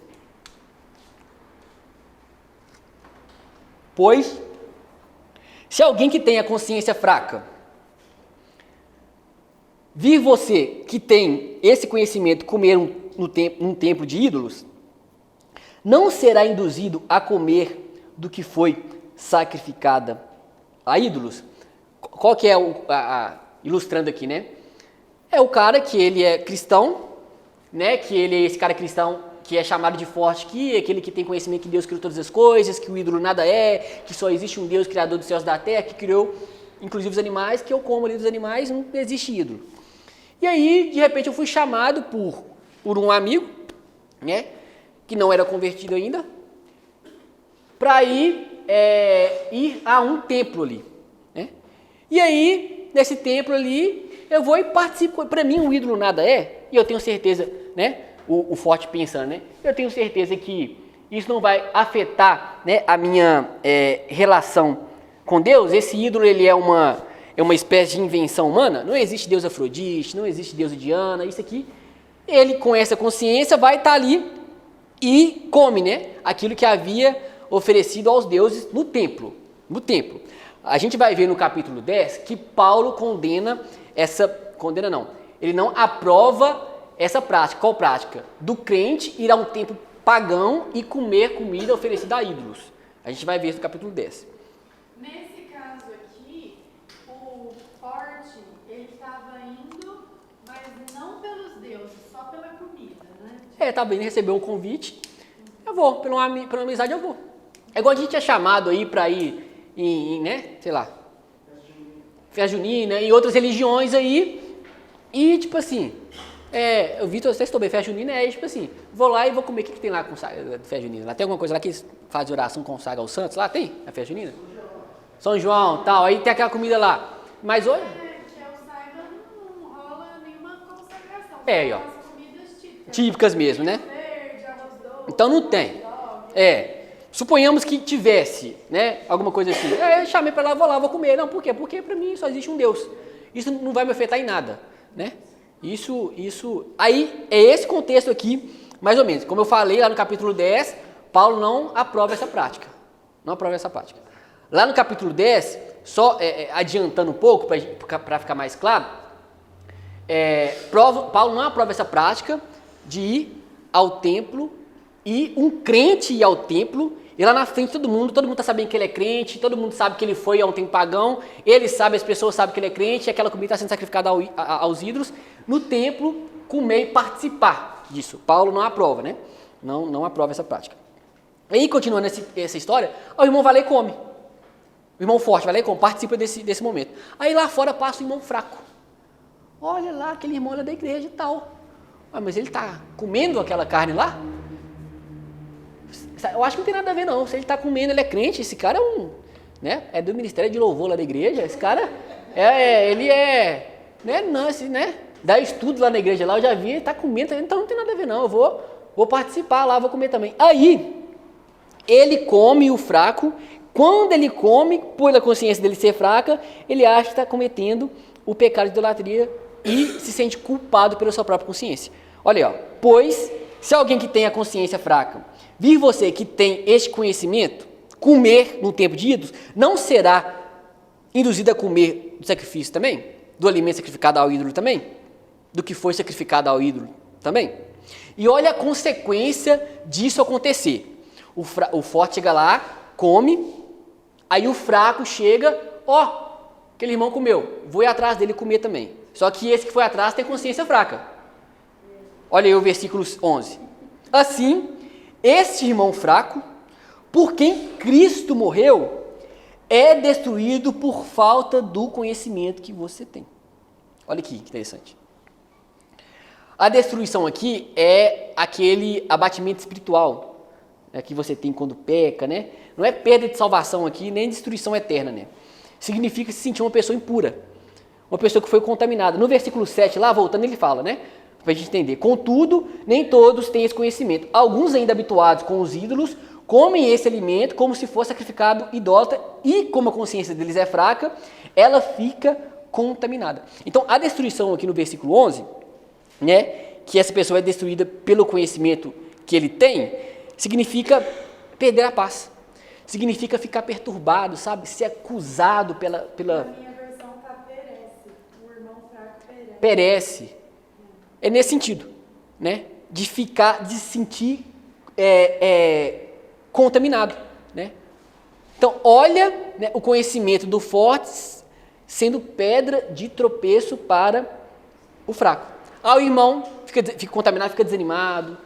Pois, se alguém que tem a consciência fraca vir você que tem esse conhecimento comer num templo de ídolos, não será induzido a comer do que foi sacrificada a ídolos? Qual que é ilustrando aqui, né? É o cara que ele é cristão, né? Que ele é esse cara cristão que é chamado de forte, que é aquele que tem conhecimento que Deus criou todas as coisas, que o ídolo nada que só existe um Deus criador dos céus e da terra, que criou inclusive os animais, que eu como ali dos animais, não existe ídolo. E aí, de repente, eu fui chamado por um amigo, né? Que não era convertido ainda, para ir a um templo ali. Né? E aí, nesse templo ali, eu vou e participo. Para mim, o ídolo nada e eu tenho certeza, né? O forte pensando, né? Eu tenho certeza que isso não vai afetar, né, a minha relação com Deus. Esse ídolo, ele é uma espécie de invenção humana. Não existe Deus Afrodite, não existe Deus Diana, isso aqui. Ele, com essa consciência, vai estar ali e come, né, aquilo que havia oferecido aos deuses no templo. A gente vai ver no capítulo 10 que Paulo ele não aprova essa prática. Qual prática? Do crente ir a um templo pagão e comer comida oferecida a ídolos. A gente vai ver isso no capítulo 10. Nesse caso aqui, o forte, ele estava indo, mas não pelos deuses, só pela comida, né? Estava indo receber um convite, eu vou, pela amizade eu vou. É igual a gente é chamado aí para ir né, sei lá, festa junina, em outras religiões aí, e tipo assim, eu vi, vocês estão bem, festa junina, tipo assim, vou lá e vou comer, o que tem lá com festa junina? Lá tem alguma coisa lá que faz oração, consagra aos santos? Lá tem, a festa junina? São João, tal, aí tem aquela comida lá, mas hoje... Que eu saiba, não rola nenhuma consagração. Ó. As comidas típicas. Típicas mesmo, né? Verde, arroz doce, Então não tem. Suponhamos que tivesse, né, alguma coisa assim. Eu chamei para lá, vou comer. Não, por quê? Porque para mim só existe um Deus. Isso não vai me afetar em nada, né? Isso. Aí é esse contexto aqui, mais ou menos. Como eu falei lá no capítulo 10, Paulo não aprova essa prática. Não aprova essa prática. Lá no capítulo 10, só adiantando um pouco, para ficar mais claro, Paulo não aprova essa prática de ir ao templo e um crente ir ao templo e lá na frente todo mundo está sabendo que ele é crente, todo mundo sabe que ele foi a um templo pagão, ele sabe, as pessoas sabem que ele é crente, e aquela comida está sendo sacrificada aos ídolos, no templo, comer e participar disso. Paulo não aprova, né? Não aprova essa prática. Aí, continuando essa história, o irmão vai lá e come. O irmão forte vai lá e come, participa desse momento. Aí lá fora passa o irmão fraco. Olha lá, aquele irmão é da igreja e tal. Mas ele está comendo aquela carne lá? Eu acho que não tem nada a ver não. Se ele está comendo, ele é crente, esse cara é do ministério de louvor lá da igreja, esse cara, dá estudo lá na igreja lá, eu já vi, ele está comendo, então não tem nada a ver não, eu vou participar lá, vou comer também. Aí, ele come o fraco, quando ele come, por a consciência dele ser fraca, ele acha que está cometendo o pecado de idolatria e se sente culpado pela sua própria consciência. Olha aí, ó, pois, se alguém que tem a consciência fraca, vir você que tem este conhecimento, comer no tempo de ídolos, não será induzido a comer do sacrifício também? Do alimento sacrificado ao ídolo também? Do que foi sacrificado ao ídolo também? E olha a consequência disso acontecer. O forte chega lá, come, aí o fraco chega, aquele irmão comeu, vou ir atrás dele comer também. Só que esse que foi atrás tem consciência fraca. Olha aí o versículo 11. Assim, este irmão fraco, por quem Cristo morreu, é destruído por falta do conhecimento que você tem. Olha aqui, que interessante. A destruição aqui é aquele abatimento espiritual que você tem quando peca, né? Não é perda de salvação aqui, nem destruição eterna, né? Significa se sentir uma pessoa impura, uma pessoa que foi contaminada. No versículo 7 lá, voltando, ele fala, né? Para a gente entender. Contudo, nem todos têm esse conhecimento. Alguns ainda habituados com os ídolos, comem esse alimento como se fosse sacrificado idólatra e como a consciência deles é fraca, ela fica contaminada. Então, a destruição aqui no versículo 11, né, que essa pessoa é destruída pelo conhecimento que ele tem, significa perder a paz. Significa ficar perturbado, sabe? Ser acusado pela... Na minha versão está perece. O irmão fraco perece. Perece. É nesse sentido, né? De se sentir contaminado, né? Então, olha, né, o conhecimento do forte sendo pedra de tropeço para o fraco. O irmão fica contaminado, fica desanimado,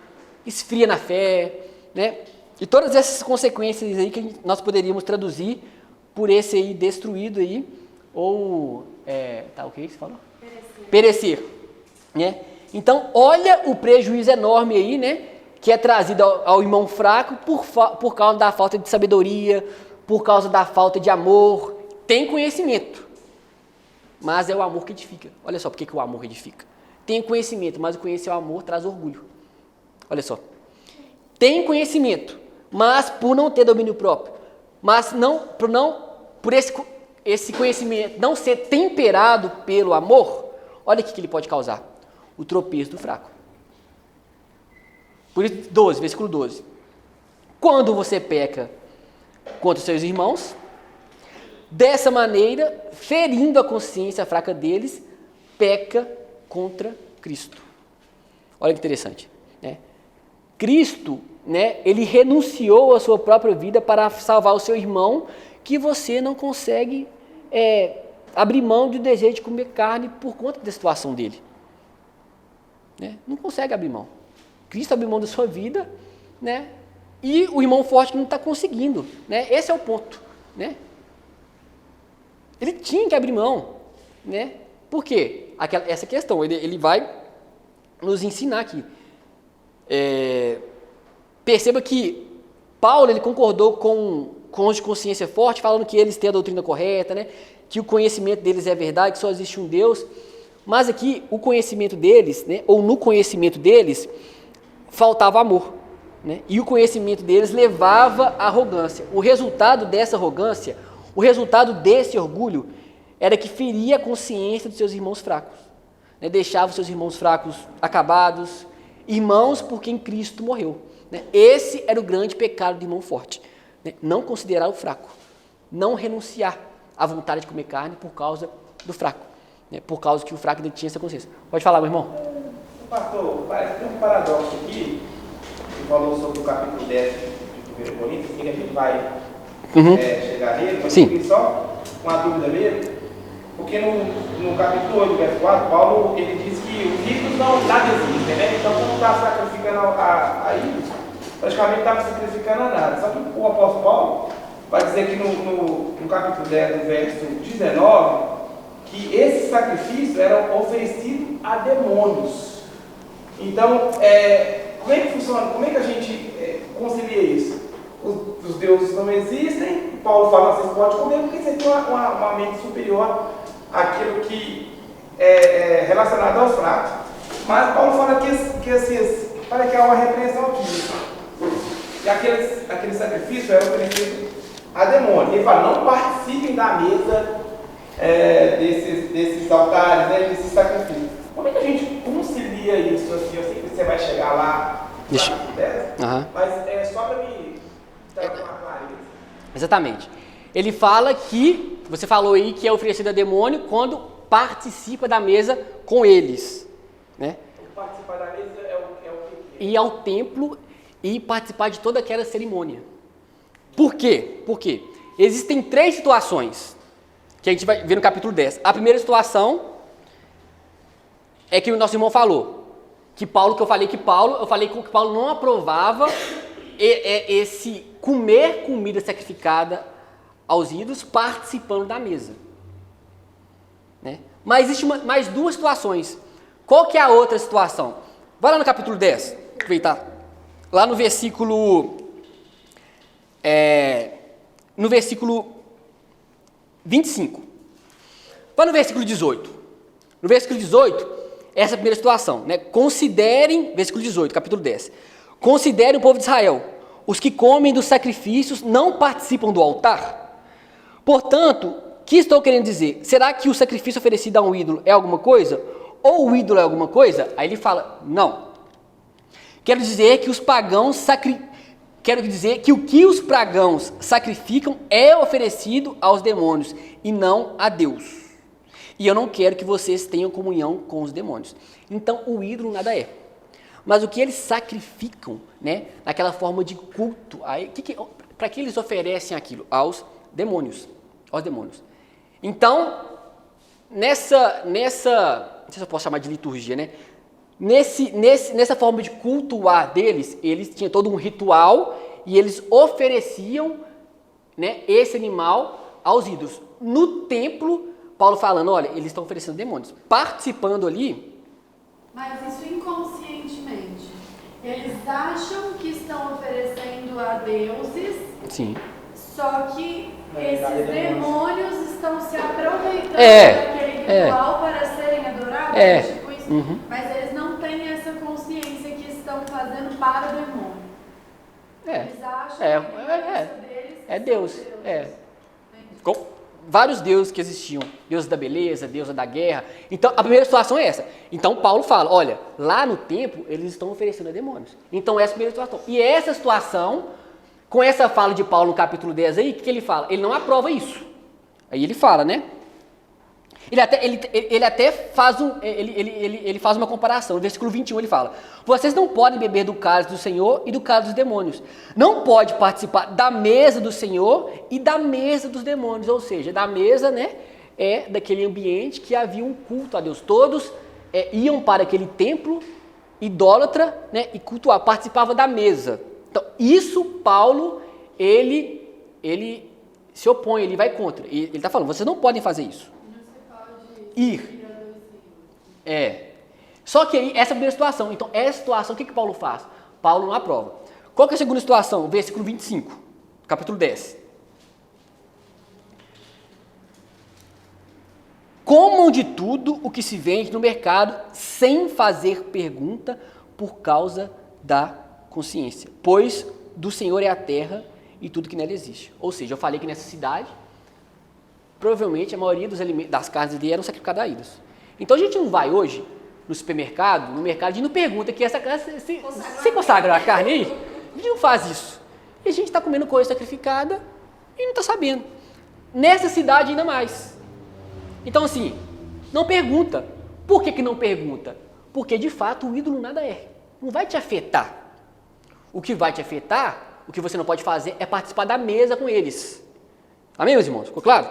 esfria na fé, né? E todas essas consequências aí que nós poderíamos traduzir por esse aí destruído aí, ou, o que você falou? Perecer, né? Então, olha o prejuízo enorme aí, né? Que é trazido ao irmão fraco por causa da falta de sabedoria, por causa da falta de amor. Tem conhecimento, mas é o amor que edifica. Olha só por que o amor edifica. Tem conhecimento, mas o conhecer o amor traz orgulho. Olha só. Tem conhecimento, mas por não ter domínio próprio, mas por esse conhecimento não ser temperado pelo amor, olha o que ele pode causar. O tropeço do fraco. Por isso, versículo 12. Quando você peca contra os seus irmãos, dessa maneira, ferindo a consciência fraca deles, peca contra Cristo. Olha que interessante, né? Cristo, né, ele renunciou à sua própria vida para salvar o seu irmão, que você não consegue abrir mão do desejo de comer carne por conta da situação dele. Né? Não consegue abrir mão. Cristo abriu mão da sua vida, né? E o irmão forte que não está conseguindo. Né? Esse é o ponto. Né? Ele tinha que abrir mão. Né? Por quê? Essa questão, ele vai nos ensinar aqui. Perceba que Paulo ele concordou com os de consciência forte, falando que eles têm a doutrina correta, né? Que o conhecimento deles é verdade, que só existe um Deus. Mas aqui, o conhecimento deles, né, ou no conhecimento deles, faltava amor. Né? E o conhecimento deles levava à arrogância. O resultado dessa arrogância, o resultado desse orgulho, era que feria a consciência dos seus irmãos fracos. Né? Deixava os seus irmãos fracos acabados, irmãos por quem Cristo morreu. né? Esse era o grande pecado do irmão forte, né? Não considerar o fraco, não renunciar à vontade de comer carne por causa do fraco, né? Por causa que o fraco ainda tinha essa consciência. Pode falar, meu irmão. Pastor, parece que tem um paradoxo aqui, que falou sobre o capítulo 10 de 1 Coríntios, que a gente vai chegar nele, mas eu só uma dúvida mesmo, porque no capítulo 8, verso 4, Paulo ele diz que os ricos não nada existem, né? Então, quando está sacrificando a ídolos, praticamente estava sacrificando a nada. Só que o apóstolo Paulo vai dizer que no capítulo 10, no verso 19, que esse sacrifício era oferecido a demônios. Então, como é que funciona? Como é que a gente concilia isso? Os deuses não existem, Paulo fala, vocês podem comer porque você tem uma mente superior àquilo que é relacionado aos fracos. Mas Paulo fala que esses, para que há uma repreensão aqui. E aquele sacrifício era oferecido a demônios. Ele fala, não participem da mesa desses altares, né, desses sacrifícios. Como é que a gente concilia isso? Assim, eu sei que você vai chegar lá, mas só para me dar uma clareza. Exatamente. Ele fala que, você falou aí, que é oferecido a demônio quando participa da mesa com eles, né? Participar da mesa é o que? Ir ao templo e participar de toda aquela cerimônia. Por quê? Porque existem 3 situações que a gente vai ver no capítulo 10. A primeira situação é que o nosso irmão falou, que Paulo não aprovava esse comer comida sacrificada aos ídolos participando da mesa, né? Mas existe mais 2 situações. Qual que é a outra situação? Vai lá no capítulo 10, aproveitar. Lá no versículo 25. Vai no versículo 18. No versículo 18, essa é a primeira situação, né? Considerem, versículo 18, capítulo 10. Considerem o povo de Israel. Os que comem dos sacrifícios não participam do altar. Portanto, o que estou querendo dizer? Será que o sacrifício oferecido a um ídolo é alguma coisa? Ou o ídolo é alguma coisa? Aí ele fala, não. Quero dizer que o que os pagãos sacrificam é oferecido aos demônios e não a Deus. E eu não quero que vocês tenham comunhão com os demônios. Então, o ídolo nada é. Mas o que eles sacrificam, né, naquela forma de culto, para que eles oferecem aquilo? Aos demônios. Então, nessa, não sei se eu posso chamar de liturgia, né? Nessa forma de cultuar deles, eles tinham todo um ritual e eles ofereciam, né, esse animal aos ídolos. No templo, Paulo falando, olha, eles estão oferecendo demônios. Participando ali... Mas isso inconscientemente. Eles acham que estão oferecendo a deuses. Sim. Só que esses demônios estão se aproveitando daquele ritual para serem adorados. Tipo isso. Uhum. Mas eles não têm essa consciência que estão fazendo para o demônio. Eles acham que a cabeça deles é Deus. Vários deuses que existiam, deusa da beleza, deusa da guerra. Então, a primeira situação é essa. Então, Paulo fala, olha, lá no templo, eles estão oferecendo a demônios. Então, essa é a primeira situação. E essa situação, com essa fala de Paulo no capítulo 10 aí, o que ele fala? Ele não aprova isso. Aí ele fala, né? Ele até faz ele faz uma comparação. No versículo 21 ele fala, vocês não podem beber do cálice do Senhor e do cálice dos demônios. Não pode participar da mesa do Senhor e da mesa dos demônios. Ou seja, da mesa, né, daquele ambiente que havia um culto a Deus. Todos iam para aquele templo idólatra, né, e cultuar, participava da mesa. Então, isso Paulo, ele se opõe, ele vai contra. Ele está falando, vocês não podem fazer isso. Ir. Só que aí, essa é a primeira situação. Então, essa situação, o que Paulo faz? Paulo não aprova. Qual que é a segunda situação? Versículo 25, capítulo 10. Comam de tudo o que se vende no mercado, sem fazer pergunta, por causa da consciência. Pois do Senhor é a terra e tudo que nela existe. Ou seja, eu falei que nessa cidade, provavelmente a maioria das carnes ali eram sacrificadas a ídolos. Então a gente não vai hoje no supermercado, no mercado, a gente não pergunta que essa carne, você consagra a carne aí? A gente não faz isso. E a gente está comendo coisa sacrificada e não está sabendo. Nessa cidade ainda mais. Então assim, não pergunta. Por que não pergunta? Porque de fato o ídolo nada é. Não vai te afetar. O que vai te afetar, o que você não pode fazer é participar da mesa com eles. Amém, meus irmãos? Ficou claro?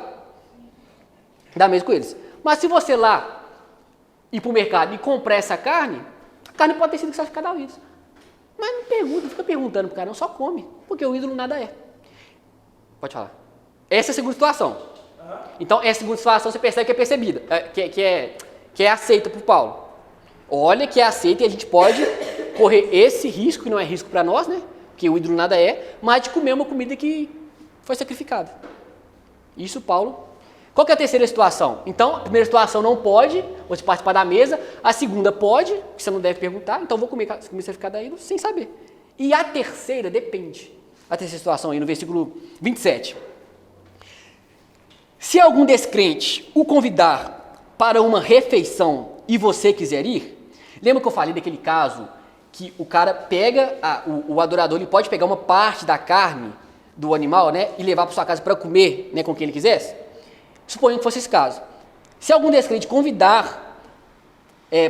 Da mesa com eles. Mas se você lá ir para o mercado e comprar essa carne, a carne pode ter sido sacrificada ao ídolo. Mas não pergunta, não fica perguntando para o cara, não, só come. Porque o ídolo nada é. Pode falar. Essa é a segunda situação. Então, essa segunda situação você percebe que é percebida, que é aceita por Paulo. Olha que é aceita e a gente pode correr esse risco, que não é risco para nós, né? Porque o ídolo nada é, mas de comer uma comida que foi sacrificada. Isso, Paulo. Qual que é a terceira situação? Então, a primeira situação não pode você participar da mesa. A segunda pode, que você não deve perguntar. Então, vou comer sacrificada ídolo sem saber. E a terceira depende. A terceira situação aí no versículo 27. Se algum descrente o convidar para uma refeição e você quiser ir, lembra que eu falei daquele caso que o cara pega, o adorador ele pode pegar uma parte da carne do animal, né, e levar para sua casa para comer, né, com quem ele quisesse? Suponhando que fosse esse caso. Se algum descrente convidar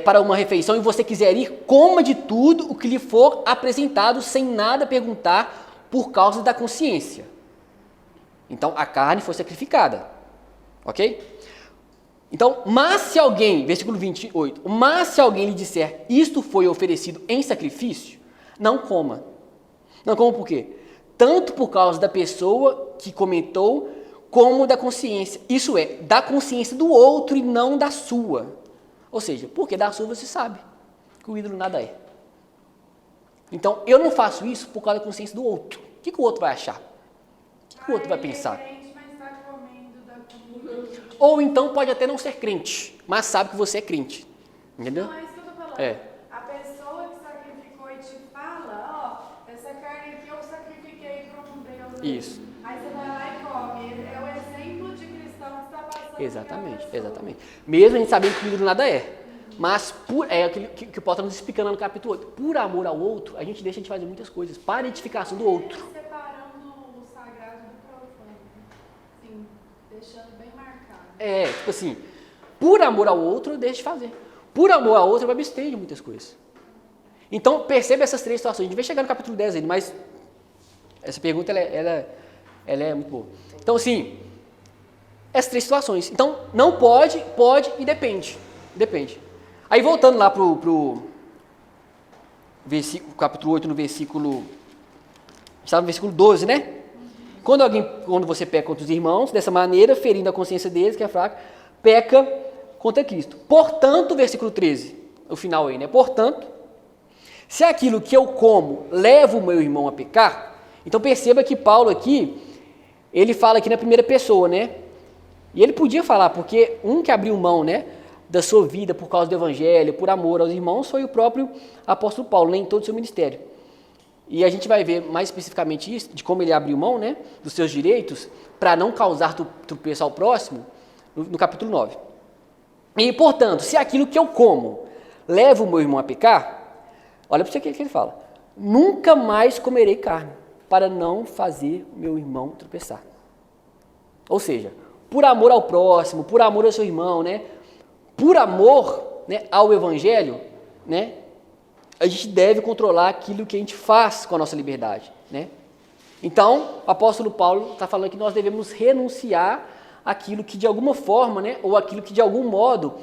para uma refeição e você quiser ir, coma de tudo o que lhe for apresentado sem nada perguntar por causa da consciência. Então, a carne foi sacrificada. Ok? Então, mas se alguém, versículo 28, mas se alguém lhe disser, isto foi oferecido em sacrifício, não coma. Não coma por quê? Tanto por causa da pessoa que comentou, como da consciência. Isso é, da consciência do outro e não da sua. Ou seja, porque da sua você sabe que o ídolo nada é. Então, eu não faço isso por causa da consciência do outro. O que o outro vai achar? O que o outro vai pensar? Ou então pode até não ser crente, mas sabe que você é crente. Entendeu? Não, é isso que eu tô falando. A pessoa que sacrificou e te fala, essa carne aqui eu sacrifiquei para um Deus. Isso. Aí você vai lá e come. É o exemplo de cristão que está passando. Exatamente. Mesmo a gente sabendo que o ídolo nada é. Mas é aquilo que o Paulo está nos explicando no capítulo 8. Por amor ao outro, a gente deixa de fazer muitas coisas para a edificação do outro. Separando o sagrado do profano. Sim, deixando bem marcado. Tipo assim, por amor ao outro, eu deixo de fazer. Por amor ao outro, eu me abstenho de muitas coisas. Então, perceba essas três situações. A gente vai chegar no capítulo 10 ainda, mas essa pergunta ela é muito boa. Então, assim, essas três situações. Então, não pode, pode e depende. Depende. Aí, voltando lá pro versículo, capítulo 8, no versículo... Estava no versículo 12, né? Quando você peca contra os irmãos, dessa maneira, ferindo a consciência deles, que é fraca, peca contra Cristo. Portanto, versículo 13, o final aí, né? Portanto, se aquilo que eu como leva o meu irmão a pecar, então perceba que Paulo aqui, ele fala aqui na primeira pessoa, né? E ele podia falar, porque um que abriu mão, né, da sua vida por causa do evangelho, por amor aos irmãos, foi o próprio apóstolo Paulo, né, em todo o seu ministério. E a gente vai ver mais especificamente isso, de como ele abriu mão, né, dos seus direitos, para não causar tropeço ao próximo, no capítulo 9. E, portanto, se aquilo que eu como leva o meu irmão a pecar, olha para você o que ele fala. Nunca mais comerei carne, para não fazer o meu irmão tropeçar. Ou seja, por amor ao próximo, por amor ao seu irmão, né, por amor, né, ao evangelho, né, a gente deve controlar aquilo que a gente faz com a nossa liberdade, né? Então, o apóstolo Paulo está falando que nós devemos renunciar àquilo que de alguma forma, né, ou aquilo que de algum modo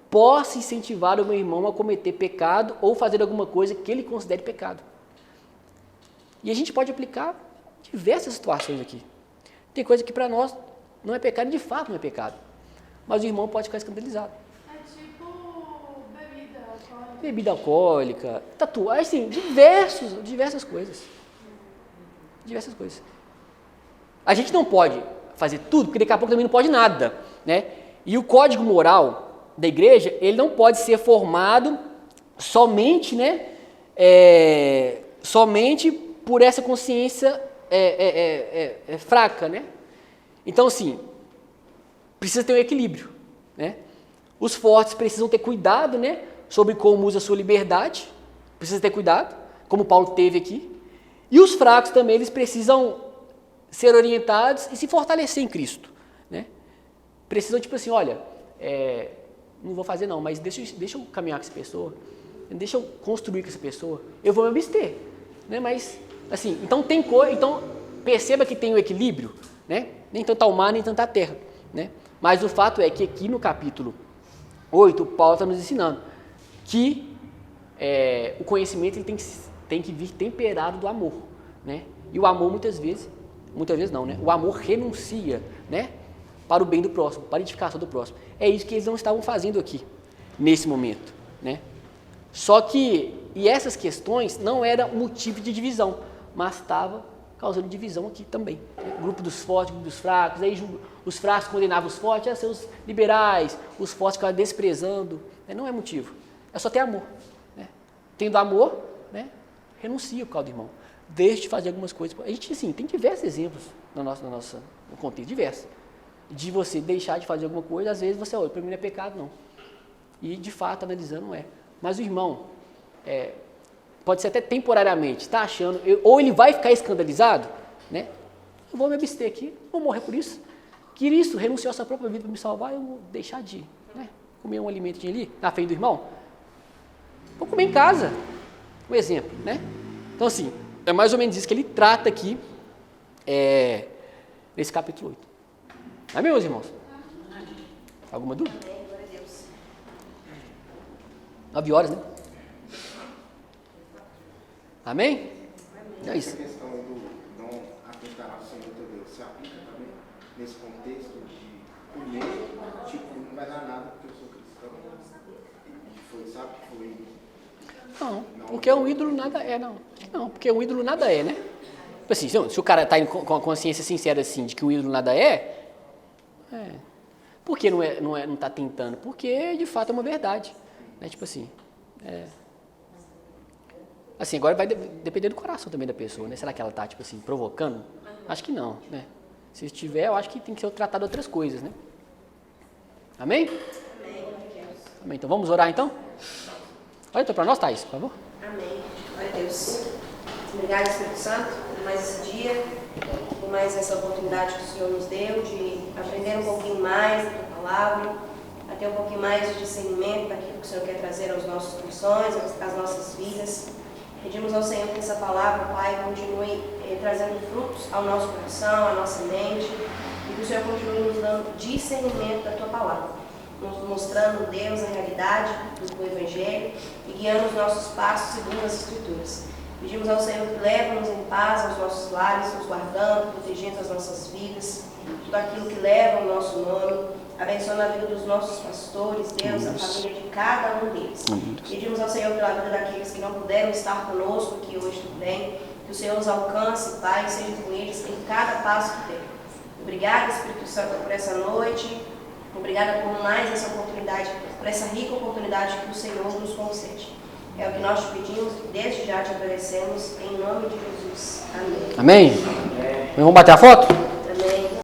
possa incentivar o meu irmão a cometer pecado ou fazer alguma coisa que ele considere pecado. E a gente pode aplicar diversas situações aqui. Tem coisa que para nós não é pecado, de fato não é pecado, mas o irmão pode ficar escandalizado. Bebida alcoólica, tatuagem, assim, diversas coisas. Diversas coisas. A gente não pode fazer tudo, porque daqui a pouco também não pode nada, né? E o código moral da igreja, ele não pode ser formado somente, né, somente por essa consciência fraca, né? Então, assim, precisa ter um equilíbrio, né? Os fortes precisam ter cuidado, né, sobre como usa a sua liberdade, precisa ter cuidado, como Paulo teve aqui, E os fracos também, eles precisam ser orientados e se fortalecer em Cristo, né? Precisam, tipo assim, olha, não vou fazer não, mas deixa eu caminhar com essa pessoa, deixa eu construir com essa pessoa, eu vou me abster, né? Mas, assim, então perceba que tem um equilíbrio, né? Nem tanto ao mar, nem tanto à terra, né? Mas o fato é que aqui no capítulo 8, Paulo está nos ensinando que o conhecimento ele tem que vir temperado do amor, né? E o amor muitas vezes não, né? O amor renuncia, né? Para o bem do próximo, para a edificação do próximo. É isso que eles não estavam fazendo aqui, nesse momento, né? Só que, essas questões não eram motivo de divisão, mas estava causando divisão aqui também. O grupo dos fortes, o grupo dos fracos, aí os fracos condenavam os fortes a ser os liberais, os fortes ficavam desprezando, né? Não é motivo, é só ter amor, né? Tendo amor, né? Renuncia por causa do irmão, deixe de fazer algumas coisas. A gente, assim, tem diversos exemplos no contexto, diversos, de você deixar de fazer alguma coisa, às vezes você, olha, para mim não é pecado não, e de fato, analisando, não é. Mas o irmão, pode ser até temporariamente, está achando, ou ele vai ficar escandalizado, né? Eu vou me abster aqui, vou morrer por isso. Cristo renunciou à sua própria vida para me salvar, eu vou deixar de, né, comer um alimentinho ali, na frente do irmão. Vou comer em casa, um exemplo, né? Então, assim, é mais ou menos isso que ele trata aqui, nesse capítulo 8. Amém, meus irmãos? Alguma dúvida? 9 horas, né? Amém? É isso. Essa questão do não atentar ao Senhor teu Deus se aplica também nesse contexto de o meio, tipo, não vai dar nada porque eu sou cristão. Sabe que foi. Não, porque o ídolo nada é, não. Não, porque o ídolo nada é, né? Assim, se o cara está com a consciência sincera assim de que o ídolo nada por que não está tentando? Porque de fato é uma verdade, né? Tipo assim, assim, agora vai depender do coração também da pessoa, né? Será que ela está, tipo assim, provocando? Acho que não, né? Se estiver, eu acho que tem que ser tratado outras coisas, né? Amém? Amém. Então vamos orar então? Olha então para nós, Thaís, por favor. Amém. Glória a Deus. Obrigada, Espírito Santo, por mais esse dia, por mais essa oportunidade que o Senhor nos deu de aprender um pouquinho mais da Tua Palavra, a ter um pouquinho mais de discernimento daquilo que o Senhor quer trazer aos nossos corações, às nossas vidas. Pedimos ao Senhor que essa palavra, Pai, continue trazendo frutos ao nosso coração, à nossa mente, e que o Senhor continue nos dando discernimento da Tua Palavra, nos mostrando, Deus, a realidade do Evangelho e guiando os nossos passos segundo as Escrituras. Pedimos ao Senhor que leve-nos em paz aos nossos lares, nos guardando, protegendo as nossas vidas, tudo aquilo que leva o nosso nome, abençoando a vida dos nossos pastores, Deus, a família de cada um deles. Pedimos ao Senhor pela vida daqueles que não puderam estar conosco aqui hoje também, que o Senhor os alcance, Pai, e seja com eles em cada passo que tem. Obrigada, Espírito Santo, por essa noite. Obrigada por mais essa oportunidade, por essa rica oportunidade que o Senhor nos concede. É o que nós te pedimos e desde já te agradecemos, em nome de Jesus. Amém. Amém? Vamos bater a foto?